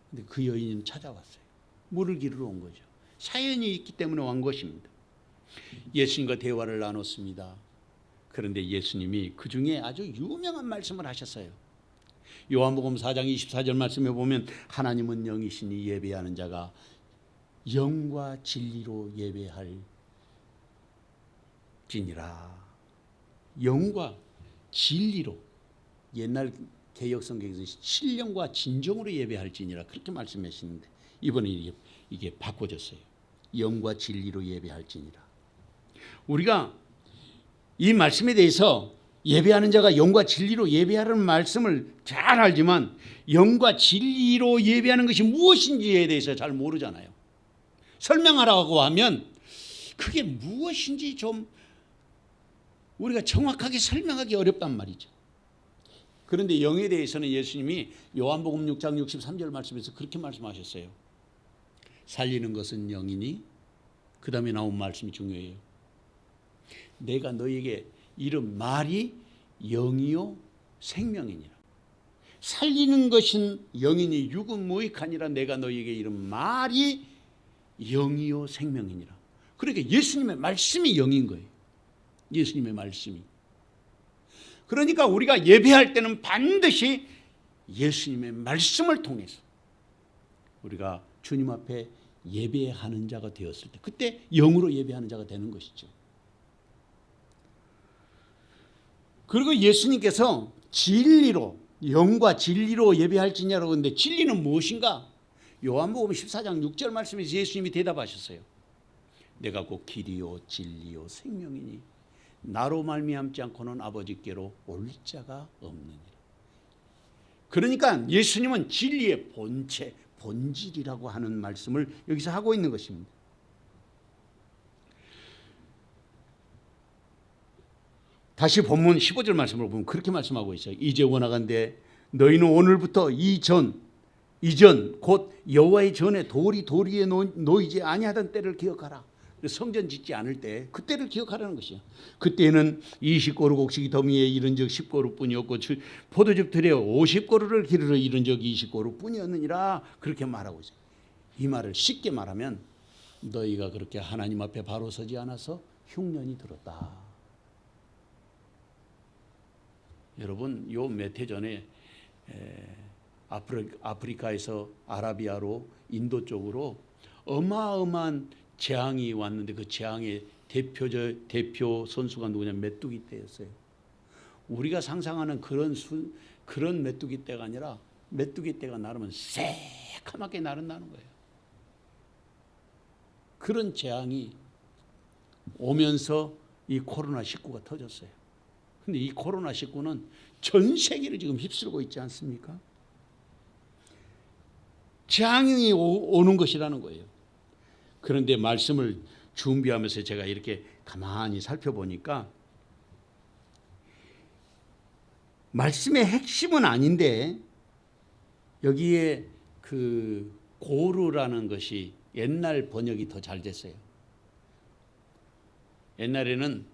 근데 그 여인은 찾아왔어요. 물을 기르러 온 거죠. 사연이 있기 때문에 온 것입니다. 예수님과 대화를 나눴습니다. 그런데 예수님이 그 중에 아주 유명한 말씀을 하셨어요. 요한복음 4장 24절 말씀에 보면 하나님은 영이시니 예배하는 자가 영과 진리로 예배할지니라. 영과 진리로, 옛날 개역성경에서 신령과 진정으로 예배할지니라 그렇게 말씀하시는데 이번에 이게 바꿔졌어요. 영과 진리로 예배할지니라. 우리가 이 말씀에 대해서 예배하는 자가 영과 진리로 예배하라는 말씀을 잘 알지만 영과 진리로 예배하는 것이 무엇인지에 대해서 잘 모르잖아요. 설명하라고 하면 그게 무엇인지 좀 우리가 정확하게 설명하기 어렵단 말이죠. 그런데 영에 대해서는 예수님이 요한복음 6장 63절 말씀에서 그렇게 말씀하셨어요. 살리는 것은 영이니 그 다음에 나온 말씀이 중요해요. 내가 너에게 이른 말이 영이요 생명이니라. 살리는 것은 영이니 육은 무익하니라. 내가 너에게 이른 말이 영이요 생명이니라. 그러니까 예수님의 말씀이 영인 거예요. 예수님의 말씀이. 그러니까 우리가 예배할 때는 반드시 예수님의 말씀을 통해서 우리가 주님 앞에 예배하는 자가 되었을 때 그때 영으로 예배하는 자가 되는 것이죠. 그리고 예수님께서 진리로, 영과 진리로 예배할지냐라고 하는데 진리는 무엇인가? 요한복음 14장 6절 말씀에서 예수님이 대답하셨어요. 내가 곧 길이요 진리요 생명이니 나로 말미암지 않고는 아버지께로 올 자가 없느니라. 그러니까 예수님은 진리의 본체, 본질이라고 하는 말씀을 여기서 하고 있는 것입니다. 다시 본문 15절 말씀을 보면 그렇게 말씀하고 있어요. 이제 원하건대 너희는 오늘부터 이전 곧 여호와의 전에 돌이 위에 놓이지 아니하던 때를 기억하라. 성전 짓지 않을 때 그때를 기억하라는 것이요. 그때는 20고루 곡식이 더미에 이른 적 10고루뿐이었고 포도즙 틀에 50고루를 기르러 이른 적 20고루뿐이었느니라. 그렇게 말하고 있어요. 이 말을 쉽게 말하면 너희가 그렇게 하나님 앞에 바로 서지 않아서 흉년이 들었다. 여러분 요 몇 해 전에 아프리카에서 아라비아로 인도 쪽으로 어마어마한 재앙이 왔는데 그 재앙의 대표 선수가 누구냐면 메뚜기 떼였어요. 우리가 상상하는 그런 메뚜기 떼가 아니라 메뚜기 떼가 나르면 새카맣게 나른다는 거예요. 그런 재앙이 오면서 이 코로나19가 터졌어요. 근데 이 코로나19는 전 세계를 지금 휩쓸고 있지 않습니까? 재앙이 오는 것이라는 거예요. 그런데 말씀을 준비하면서 제가 이렇게 가만히 살펴보니까 말씀의 핵심은 아닌데 여기에 그 고르라는 것이 옛날 번역이 더 잘 됐어요. 옛날에는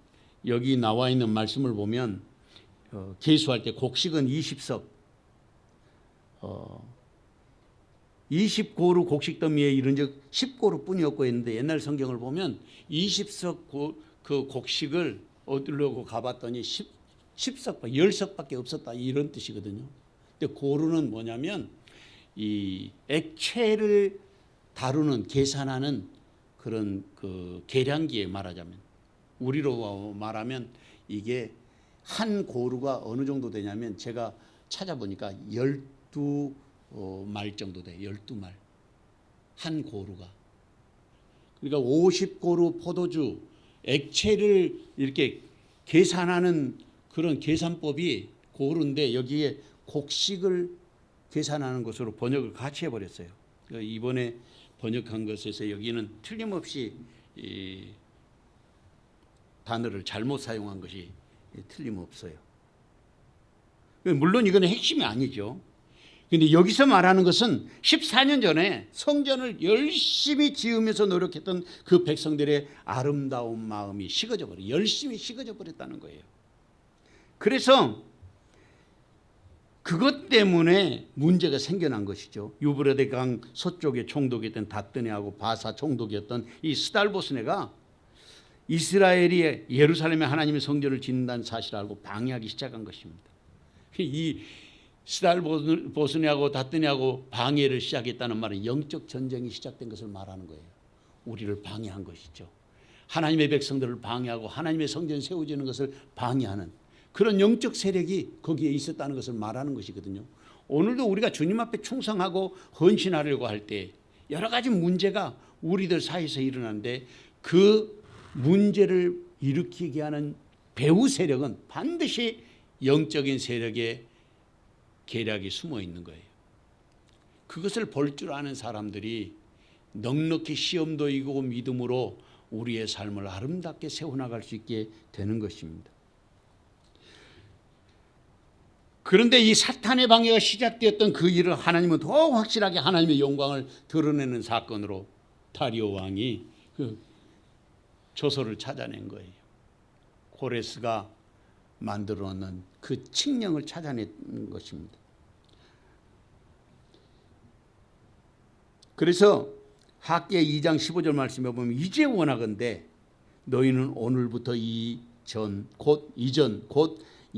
여기 나와 있는 말씀을 보면 계수할 때 곡식은 20석 20고루 곡식 더미에 이른 적 10고루 뿐이었고 했는데 옛날 성경을 보면 20석 그 곡식을 얻으려고 가봤더니 10석밖에 10석밖에 없었다 이런 뜻이거든요. 근데 고루는 뭐냐면 이 액체를 다루는 계산하는 그런 그 계량기에 말하자면, 우리로 말하면 이게 한 고루가 어느 정도 되냐면 제가 찾아보니까 12말 정도 돼요. 12말 한 고루가. 그러니까 50고루 포도주 액체를 이렇게 계산하는 그런 계산법이 고루인데, 여기에 곡식을 계산하는 것으로 번역을 같이 해버렸어요. 이번에 번역한 것에서 여기는 틀림없이 이 단어를 잘못 사용한 것이 틀림없어요. 물론 이건 핵심이 아니죠. 그런데 여기서 말하는 것은 14년 전에 성전을 열심히 지으면서 노력했던 그 백성들의 아름다운 마음이 식어져 버려, 열심히 식어져 버렸다는 거예요. 그래서 그것 때문에 문제가 생겨난 것이죠. 유브라데 강 서쪽의 총독이었던 다뜨네하고 바사 총독이었던 이 스달보스네가 이스라엘이 예루살렘에 하나님의 성전을 짓는다는 사실을 알고 방해하기 시작한 것입니다. 이 스달보스네하고 다뜨네하고 방해를 시작했다는 말은 영적 전쟁이 시작된 것을 말하는 거예요. 우리를 방해한 것이죠. 하나님의 백성들을 방해하고 하나님의 성전 세워지는 것을 방해하는 그런 영적 세력이 거기에 있었다는 것을 말하는 것이거든요. 오늘도 우리가 주님 앞에 충성하고 헌신하려고 할 때 여러 가지 문제가 우리들 사이에서 일어나는데, 그 문제를 일으키게 하는 배후 세력은 반드시 영적인 세력의 계략이 숨어 있는 거예요. 그것을 볼 줄 아는 사람들이 넉넉히 시험도 이기고 믿음으로 우리의 삶을 아름답게 세워나갈 수 있게 되는 것입니다. 그런데 이 사탄의 방해가 시작되었던 그 일을 하나님은 더 확실하게 하나님의 영광을 드러내는 사건으로 다리오 왕이 그 조서를 찾아낸 거예요. 고레스가 만들어 놓은 그 칙령을 찾아낸 것입니다. 그래서 학계 2장 15절 말씀에 보면, 이제 원하건대 너희는 오늘부터 이전 곧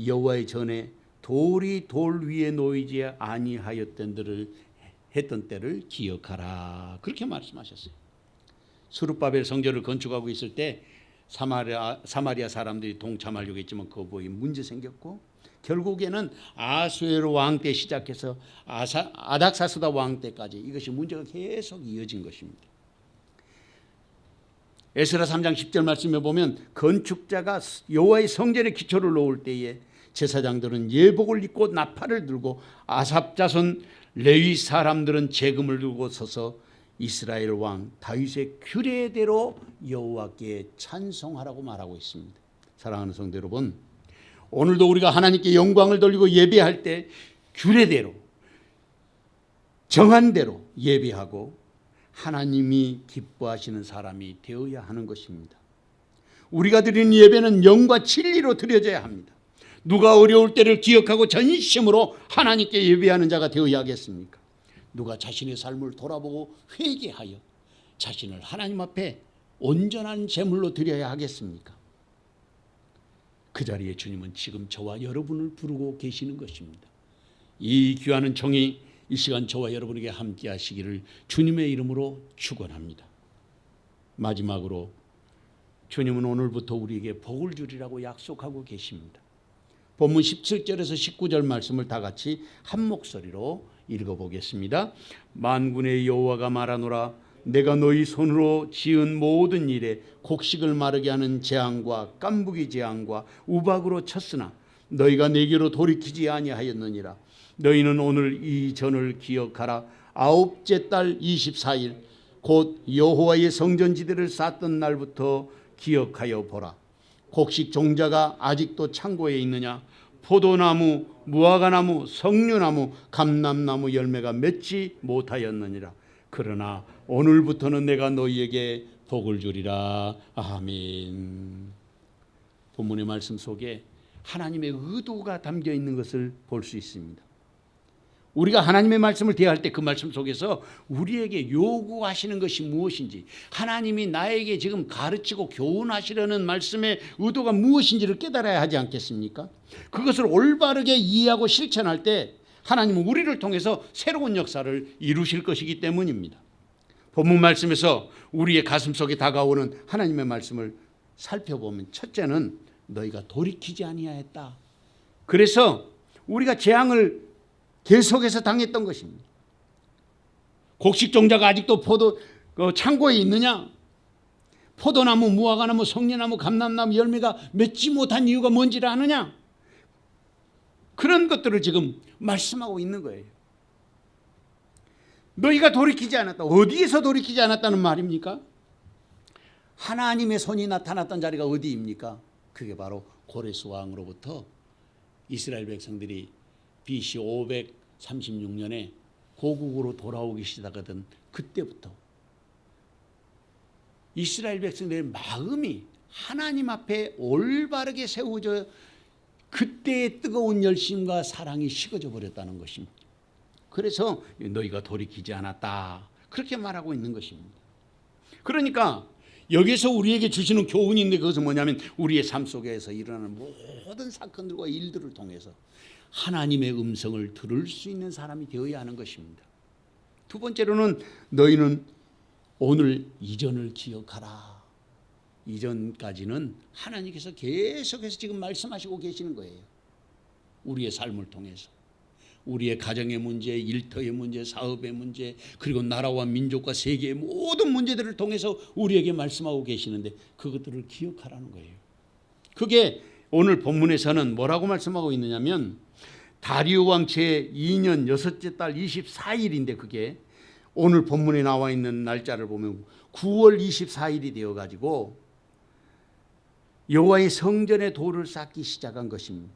여호와의 전에 돌이 돌 위에 놓이지 아니하였던 때를 기억하라. 그렇게 말씀하셨어요. 스룹바벨 성전을 건축하고 있을 때 사마리아 사람들이 동참하려고 했지만 거부에 문제 생겼고, 결국에는 아수에로 왕 때 시작해서 아닥사스다 왕 때까지 이것이 문제가 계속 이어진 것입니다. 에스라 3장 10절 말씀에 보면, 건축자가 여호와의 성전에 기초를 놓을 때에 제사장들은 예복을 입고 나팔을 들고 아삽 자손 레위 사람들은 재금을 들고 서서 이스라엘 왕 다윗의 규례대로 여호와께 찬송하라고 말하고 있습니다. 사랑하는 성도 여러분, 오늘도 우리가 하나님께 영광을 돌리고 예배할 때 규례대로 정한 대로 예배하고 하나님이 기뻐하시는 사람이 되어야 하는 것입니다. 우리가 드리는 예배는 영과 진리로 드려져야 합니다. 누가 어려울 때를 기억하고 전심으로 하나님께 예배하는 자가 되어야 하겠습니까? 누가 자신의 삶을 돌아보고 회개하여 자신을 하나님 앞에 온전한 제물로 드려야 하겠습니까? 그 자리에 주님은 지금 저와 여러분을 부르고 계시는 것입니다. 이 귀한 은총이 이 시간 저와 여러분에게 함께 하시기를 주님의 이름으로 축원합니다. 마지막으로 주님은 오늘부터 우리에게 복을 주리라고 약속하고 계십니다. 본문 17절에서 19절 말씀을 다 같이 한 목소리로 읽어보겠습니다. 만군의 여호와가 말하노라, 내가 너희 손으로 지은 모든 일에 곡식을 마르게 하는 재앙과 깐부기 재앙과 우박으로 쳤으나 너희가 내게로 돌이키지 아니하였느니라. 너희는 오늘 이 전을 기억하라. 아홉째 달 24일 곧 여호와의 성전지대를 쌓던 날부터 기억하여 보라. 곡식 종자가 아직도 창고에 있느냐? 포도나무, 무화과나무, 석류나무, 감람나무 열매가 맺지 못하였느니라. 그러나 오늘부터는 내가 너희에게 복을 주리라. 아멘. 본문의 말씀 속에 하나님의 의도가 담겨 있는 것을 볼 수 있습니다. 우리가 하나님의 말씀을 대할 때 그 말씀 속에서 우리에게 요구하시는 것이 무엇인지, 하나님이 나에게 지금 가르치고 교훈하시려는 말씀의 의도가 무엇인지를 깨달아야 하지 않겠습니까? 그것을 올바르게 이해하고 실천할 때 하나님은 우리를 통해서 새로운 역사를 이루실 것이기 때문입니다. 본문 말씀에서 우리의 가슴 속에 다가오는 하나님의 말씀을 살펴보면 첫째는 너희가 돌이키지 아니하였다. 그래서 우리가 재앙을 계속해서 당했던 것입니다. 곡식 종자가 아직도 포도 창고에 있느냐? 포도나무, 무화과나무, 성려나무, 감람나무 열매가 맺지 못한 이유가 뭔지를 아느냐? 그런 것들을 지금 말씀하고 있는 거예요. 너희가 돌이키지 않았다. 어디에서 돌이키지 않았다는 말입니까? 하나님의 손이 나타났던 자리가 어디입니까? 그게 바로 고레스 왕으로부터 이스라엘 백성들이 BC 536년에 고국으로 돌아오기 시작하던 그때부터 이스라엘 백성들의 마음이 하나님 앞에 올바르게 세워져 그때의 뜨거운 열심과 사랑이 식어져 버렸다는 것입니다. 그래서 너희가 돌이키지 않았다. 그렇게 말하고 있는 것입니다. 그러니까 여기서 우리에게 주시는 교훈인데 그것은 뭐냐면 우리의 삶 속에서 일어나는 모든 사건들과 일들을 통해서 하나님의 음성을 들을 수 있는 사람이 되어야 하는 것입니다. 두 번째로는 너희는 오늘 이전을 기억하라. 이전까지는 하나님께서 계속해서 지금 말씀하시고 계시는 거예요. 우리의 삶을 통해서. 우리의 가정의 문제, 일터의 문제, 사업의 문제, 그리고 나라와 민족과 세계의 모든 문제들을 통해서 우리에게 말씀하고 계시는데 그것들을 기억하라는 거예요. 그게 오늘 본문에서는 뭐라고 말씀하고 있느냐면 다리오 왕 제2년 6째 달 24일인데 그게 오늘 본문에 나와 있는 날짜를 보면 9월 24일이 되어가지고 여호와의 성전의 돌을 쌓기 시작한 것입니다.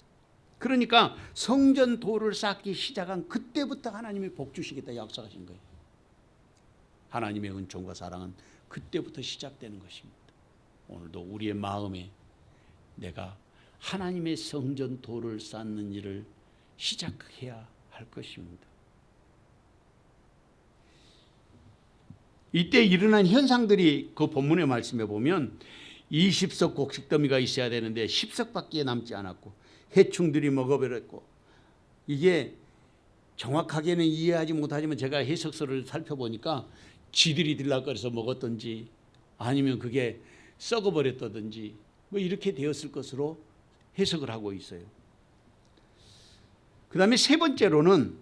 그러니까 성전 돌을 쌓기 시작한 그때부터 하나님이 복 주시겠다 약속하신 거예요. 하나님의 은총과 사랑은 그때부터 시작되는 것입니다. 오늘도 우리의 마음에 내가 하나님의 성전 돌을 쌓는 일을 시작해야 할 것입니다. 이때 일어난 현상들이 그 본문의 말씀에 보면 20석 곡식 더미가 있어야 되는데 10석밖에 남지 않았고 해충들이 먹어버렸고 이게 정확하게는 이해하지 못하지만 제가 해석서를 살펴보니까 쥐들이 들락거려서 먹었든지 아니면 그게 썩어버렸다든지 뭐 이렇게 되었을 것으로 해석을 하고 있어요. 그 다음에 세 번째로는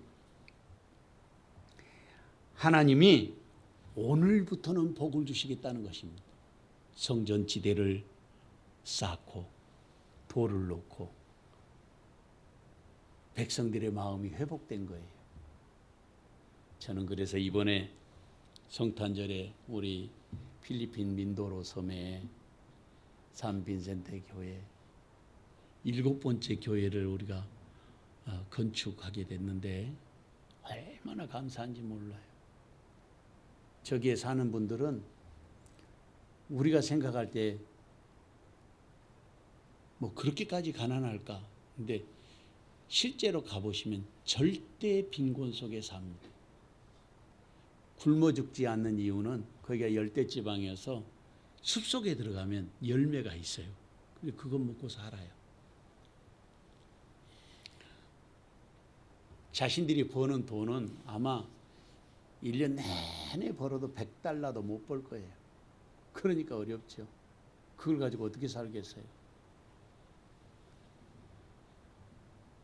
하나님이 오늘부터는 복을 주시겠다는 것입니다. 성전 지대를 쌓고 돌을 놓고 백성들의 마음이 회복된 거예요. 저는 그래서 이번에 성탄절에 우리 필리핀 민도로 섬에 산빈센테 교회 7번째 교회를 우리가 건축하게 됐는데 얼마나 감사한지 몰라요. 저기에 사는 분들은 우리가 생각할 때 뭐 그렇게까지 가난할까? 근데 실제로 가보시면 절대 빈곤 속에 삽니다. 굶어 죽지 않는 이유는 거기가 열대지방이어서 숲속에 들어가면 열매가 있어요. 근데 그거 먹고 살아요. 자신들이 버는 돈은 아마 1년 내내 벌어도 $100도 못 벌 거예요. 그러니까 어렵죠. 그걸 가지고 어떻게 살겠어요?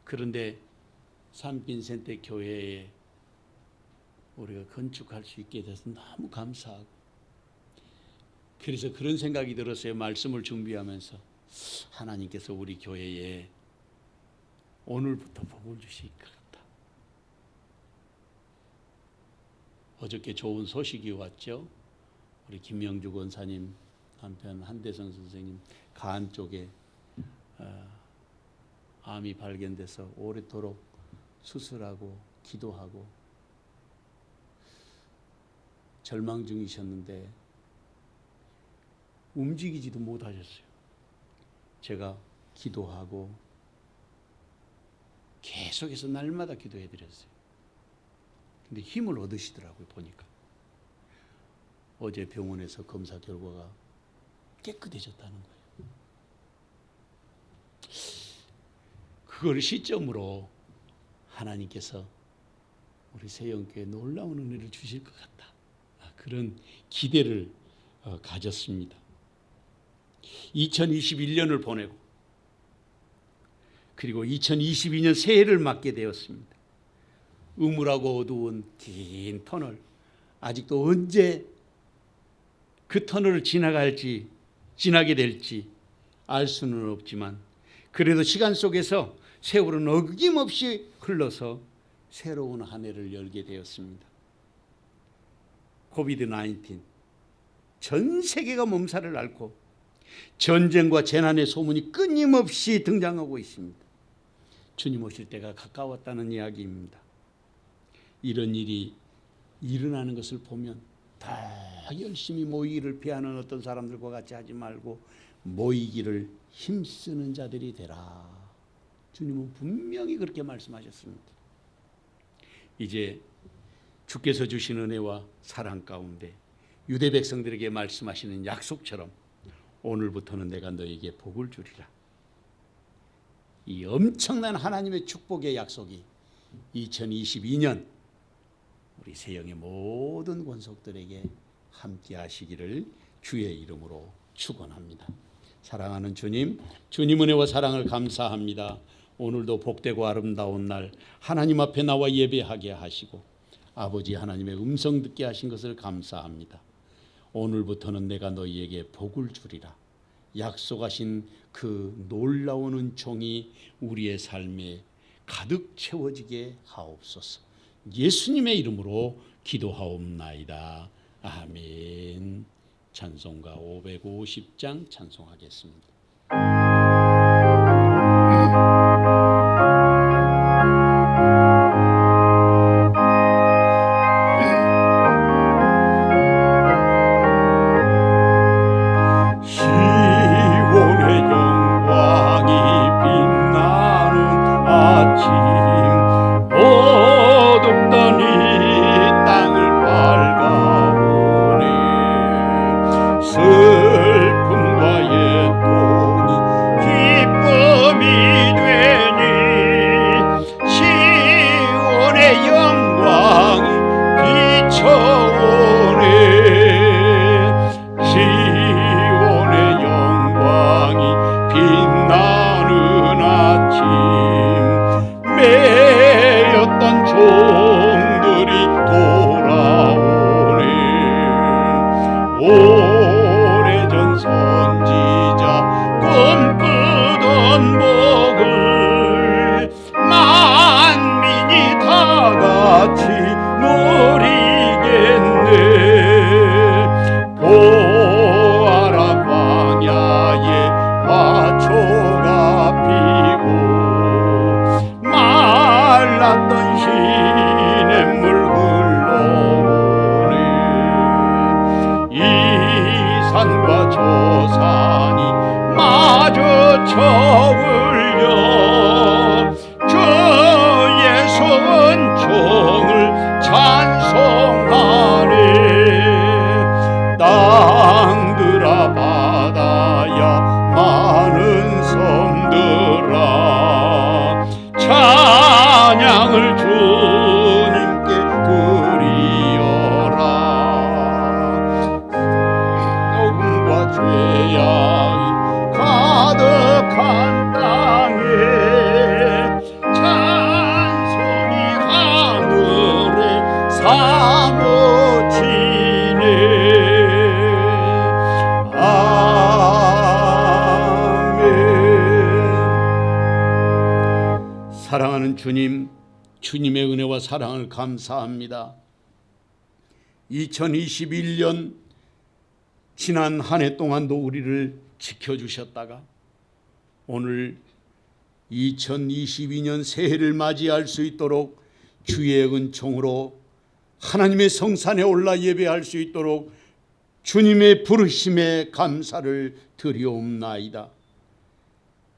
그런데 산빈센테 교회에 우리가 건축할 수 있게 돼서 너무 감사하고 그래서 그런 생각이 들었어요. 말씀을 준비하면서 하나님께서 우리 교회에 오늘부터 복을 주실 것 같다. 어저께 좋은 소식이 왔죠. 우리 김명주 권사님 한편 한대성 선생님 간 쪽에 암이 발견돼서 오래도록 수술하고 기도하고 절망 중이셨는데 움직이지도 못하셨어요. 제가 기도하고 계속해서 날마다 기도해 드렸어요. 근데 힘을 얻으시더라고요. 보니까 어제 병원에서 검사 결과가 깨끗해졌다는 거예요. 그걸 시점으로 하나님께서 우리 세영교회 놀라운 은혜를 주실 것 같다. 그런 기대를 가졌습니다. 2021년을 보내고 그리고 2022년 새해를 맞게 되었습니다. 음울하고 어두운 긴 터널, 아직도 언제 그 터널을 지나게 될지 알 수는 없지만 그래도 시간 속에서 세월은 어김없이 흘러서 새로운 한 해를 열게 되었습니다. 코비드-19 전 세계가 몸살을 앓고 전쟁과 재난의 소문이 끊임없이 등장하고 있습니다. 주님 오실 때가 가까웠다는 이야기입니다. 이런 일이 일어나는 것을 보면 더 열심히 모이기를 피하는 어떤 사람들과 같이 하지 말고 모이기를 힘쓰는 자들이 되라. 주님은 분명히 그렇게 말씀하셨습니다. 이제 주께서 주신 은혜와 사랑 가운데 유대 백성들에게 말씀하시는 약속처럼 오늘부터는 내가 너에게 복을 주리라. 이 엄청난 하나님의 축복의 약속이 2022년 우리 세영의 모든 권속들에게 함께 하시기를 주의 이름으로 축원합니다. 사랑하는 주님, 주님 은혜와 사랑을 감사합니다. 오늘도 복되고 아름다운 날 하나님 앞에 나와 예배하게 하시고 아버지 하나님의 음성 듣게 하신 것을 감사합니다. 오늘부터는 내가 너희에게 복을 주리라. 약속하신 그 놀라운 은총이 우리의 삶에 가득 채워지게 하옵소서. 예수님의 이름으로 기도하옵나이다. 아멘. 찬송가 550장 찬송하겠습니다. 오래전 선지자 꿈꾸던 복을 만민이 다 같이 누리겠네. 보아라 광야에 화초가 피고 말랐던 시냇물 산과 저 산이 마주쳐 울려 주의 선총을 찬송하네. 땅들아 바다야 많은 섬들아 찬양을 주님께 드리어라. 죄악이 가득한 땅에 찬송이 하늘에 사무치네. 아멘. 사랑하는 주님, 주님의 은혜와 사랑을 감사합니다. 2021년 지난 한 해 동안도 우리를 지켜주셨다가 오늘 2022년 새해를 맞이할 수 있도록 주의 은총으로 하나님의 성산에 올라 예배할 수 있도록 주님의 부르심에 감사를 드리옵나이다.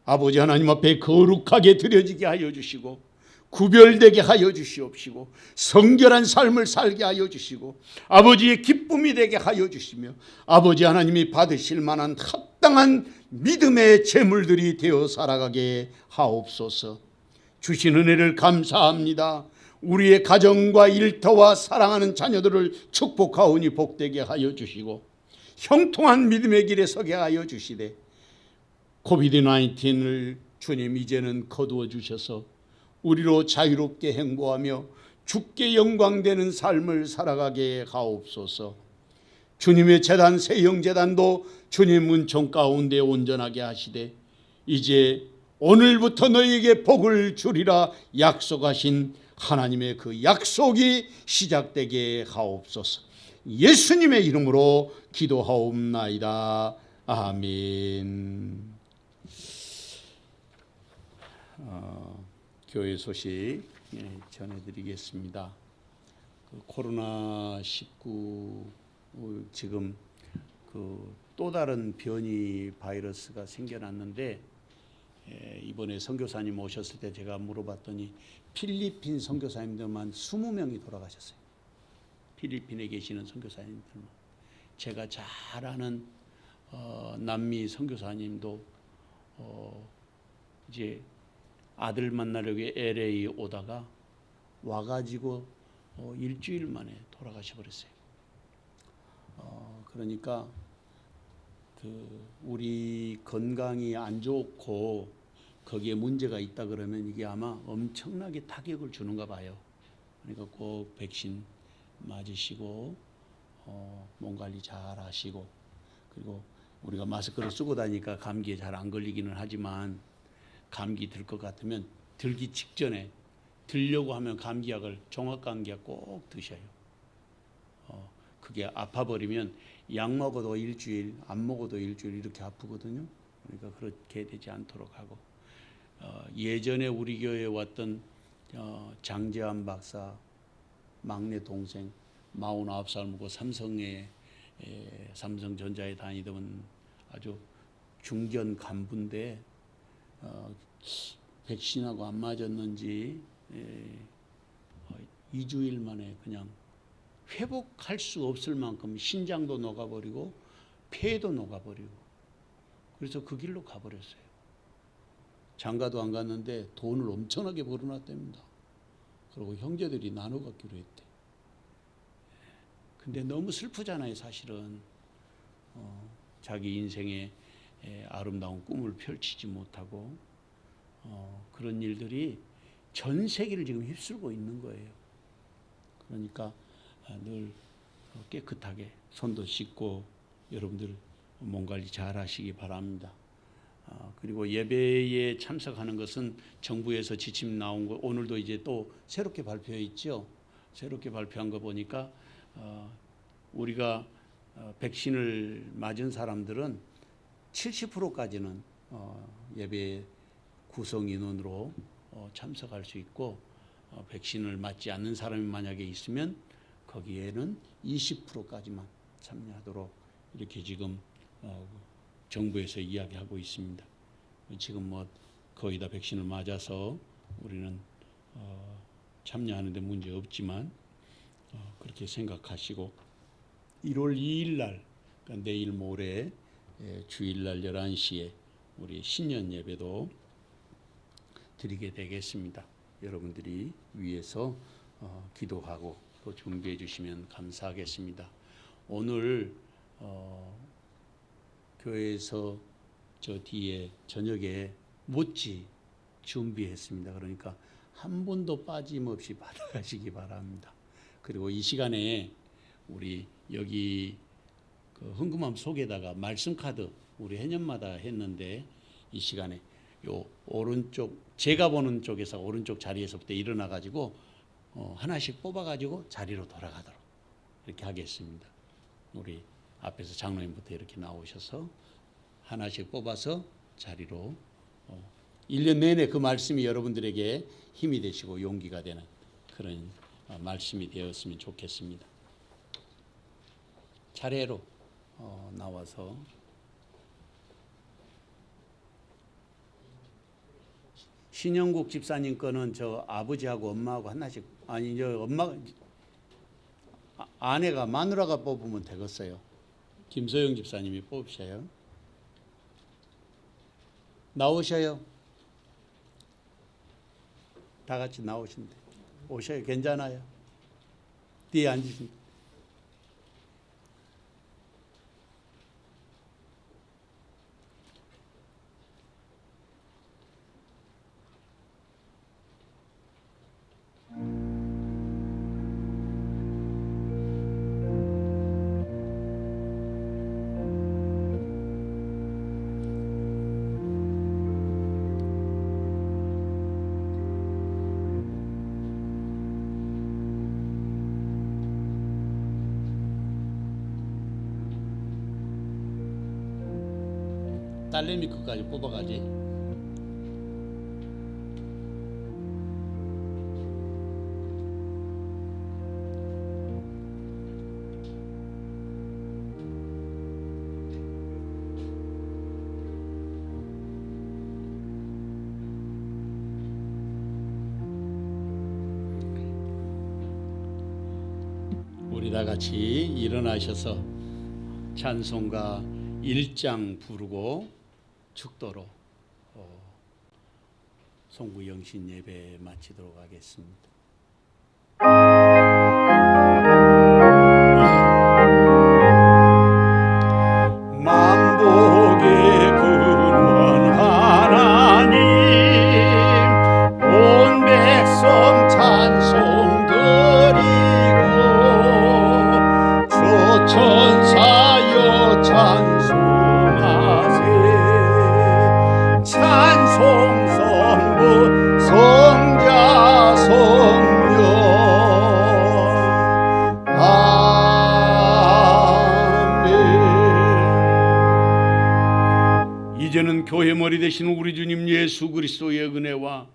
아버지 하나님 앞에 거룩하게 드려지게 하여 주시고 구별되게 하여 주시옵시고 성결한 삶을 살게 하여 주시고 아버지의 기쁨이 되게 하여 주시며 아버지 하나님이 받으실 만한 합당한 믿음의 제물들이 되어 살아가게 하옵소서. 주신 은혜를 감사합니다. 우리의 가정과 일터와 사랑하는 자녀들을 축복하오니 복되게 하여 주시고 형통한 믿음의 길에 서게 하여 주시되 코비드-19을 주님 이제는 거두어 주셔서 우리로 자유롭게 행보하며 주께 영광되는 삶을 살아가게 하옵소서. 주님의 제단 세형제단도 주님 은총 가운데 온전하게 하시되 이제 오늘부터 너희에게 복을 주리라 약속하신 하나님의 그 약속이 시작되게 하옵소서. 예수님의 이름으로 기도하옵나이다. 아멘. 교회 소식 전해드리겠습니다. 코로나19 지금 또 다른 변이 바이러스가 생겨났는데 이번에 선교사님 오셨을 때 제가 물어봤더니 필리핀 선교사님들만 20명이 돌아가셨어요. 필리핀에 계시는 선교사님들만. 제가 잘 아는 남미 선교사님도 이제 아들 만나려고 LA 오다가 와가지고 일주일 만에 돌아가셔 버렸어요. 그러니까 우리 건강이 안 좋고 거기에 문제가 있다 그러면 이게 아마 엄청나게 타격을 주는가 봐요. 그러니까 꼭 백신 맞으시고 몸 관리 잘 하시고, 그리고 우리가 마스크를 쓰고 다니까 감기에 잘 안 걸리기는 하지만 감기 들 것 같으면 들기 직전에 들려고 하면 감기약을 종합감기약 꼭 드셔요. 그게 아파버리면 약 먹어도 일주일, 안 먹어도 일주일 이렇게 아프거든요. 그러니까 그렇게 되지 않도록 하고, 예전에 우리 교회에 왔던 장재환 박사 막내 동생 49살 먹고 삼성전자에 다니던 아주 중견 간부인데 백신하고 안 맞았는지 2주일 만에 그냥 회복할 수 없을 만큼 신장도 녹아버리고 폐도 녹아버리고, 그래서 그 길로 가버렸어요. 장가도 안 갔는데 돈을 엄청나게 벌어놨답니다. 그리고 형제들이 나눠 갖기로 했대. 근데 너무 슬프잖아요, 사실은. 자기 인생의 아름다운 꿈을 펼치지 못하고 그런 일들이 전 세계를 지금 휩쓸고 있는 거예요. 그러니까 늘 깨끗하게 손도 씻고 여러분들 몸 관리 잘 하시기 바랍니다. 그리고 예배에 참석하는 것은 정부에서 지침 나온 거 오늘도 이제 또 새롭게 발표해 있죠. 새롭게 발표한 거 보니까 우리가 백신을 맞은 사람들은 70%까지는 예배 구성 인원으로 참석할 수 있고, 백신을 맞지 않는 사람이 만약에 있으면 거기에는 20%까지만 참여하도록 이렇게 지금 정부에서 이야기하고 있습니다. 지금 뭐 거의 다 백신을 맞아서 우리는 참여하는데 문제 없지만 그렇게 생각하시고 1월 2일 날, 그러니까 내일 모레 주일날 11시에 우리 신년 예배도 드리게 되겠습니다. 여러분들이 위해서 기도하고 또 준비해 주시면 감사하겠습니다. 오늘 교회에서 저 뒤에 저녁에 모찌 준비했습니다. 그러니까 한 분도 빠짐없이 받아가시기 바랍니다. 그리고 이 시간에 우리 여기 그 흥금함 속에다가 말씀 카드 우리 해년마다 했는데, 이 시간에 요 오른쪽 제가 보는 쪽에서 오른쪽 자리에서부터 일어나 가지고 하나씩 뽑아 가지고 자리로 돌아가도록 이렇게 하겠습니다. 우리 앞에서 장로님부터 이렇게 나오셔서 하나씩 뽑아서 자리로 1년 내내 그 말씀이 여러분들에게 힘이 되시고 용기가 되는 그런 말씀이 되었으면 좋겠습니다. 차례로 나와서 신영국 집사님 거는 저 아버지하고 엄마하고 하나씩, 아니 저 엄마 아내가 마누라가 뽑으면 되겠어요. 김소영 집사님이 뽑으셔요. 나오셔요. 다 같이 나오신대. 오셔요. 괜찮아요. 뒤에 앉으십니다. 딸내미 것까지 뽑아가지. 우리 다 같이 일어나셔서 찬송가 1장 부르고 축도로 송구 영신 예배 마치도록 하겠습니다. 만복의 근원 하나님, 온 백성 찬송 드리고 주천사여 찬송하세. 찬송 성부 성자 성령 아멘. 이제는 교회 머리 되신 우리 주님 예수 그리스도의 은혜와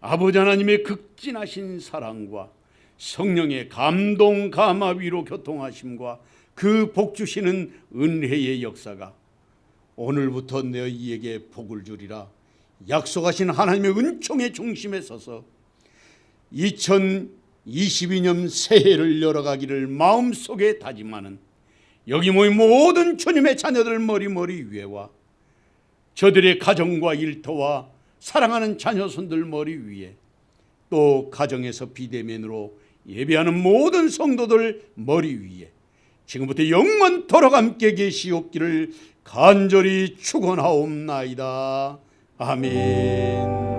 아버지 하나님의 극진하신 사랑과 성령의 감동 감화 위로 교통하심과 그 복 주시는 은혜의 역사가 오늘부터 너희에게 복을 주리라 약속하신 하나님의 은총의 중심에 서서 2022년 새해를 열어가기를 마음속에 다짐하는 여기 모인 모든 주님의 자녀들 머리 위에와 저들의 가정과 일터와 사랑하는 자녀손들 머리 위에, 또 가정에서 비대면으로 예배하는 모든 성도들 머리 위에 지금부터 영원토록 함께 계시옵기를 간절히 축원하옵나이다. 아멘.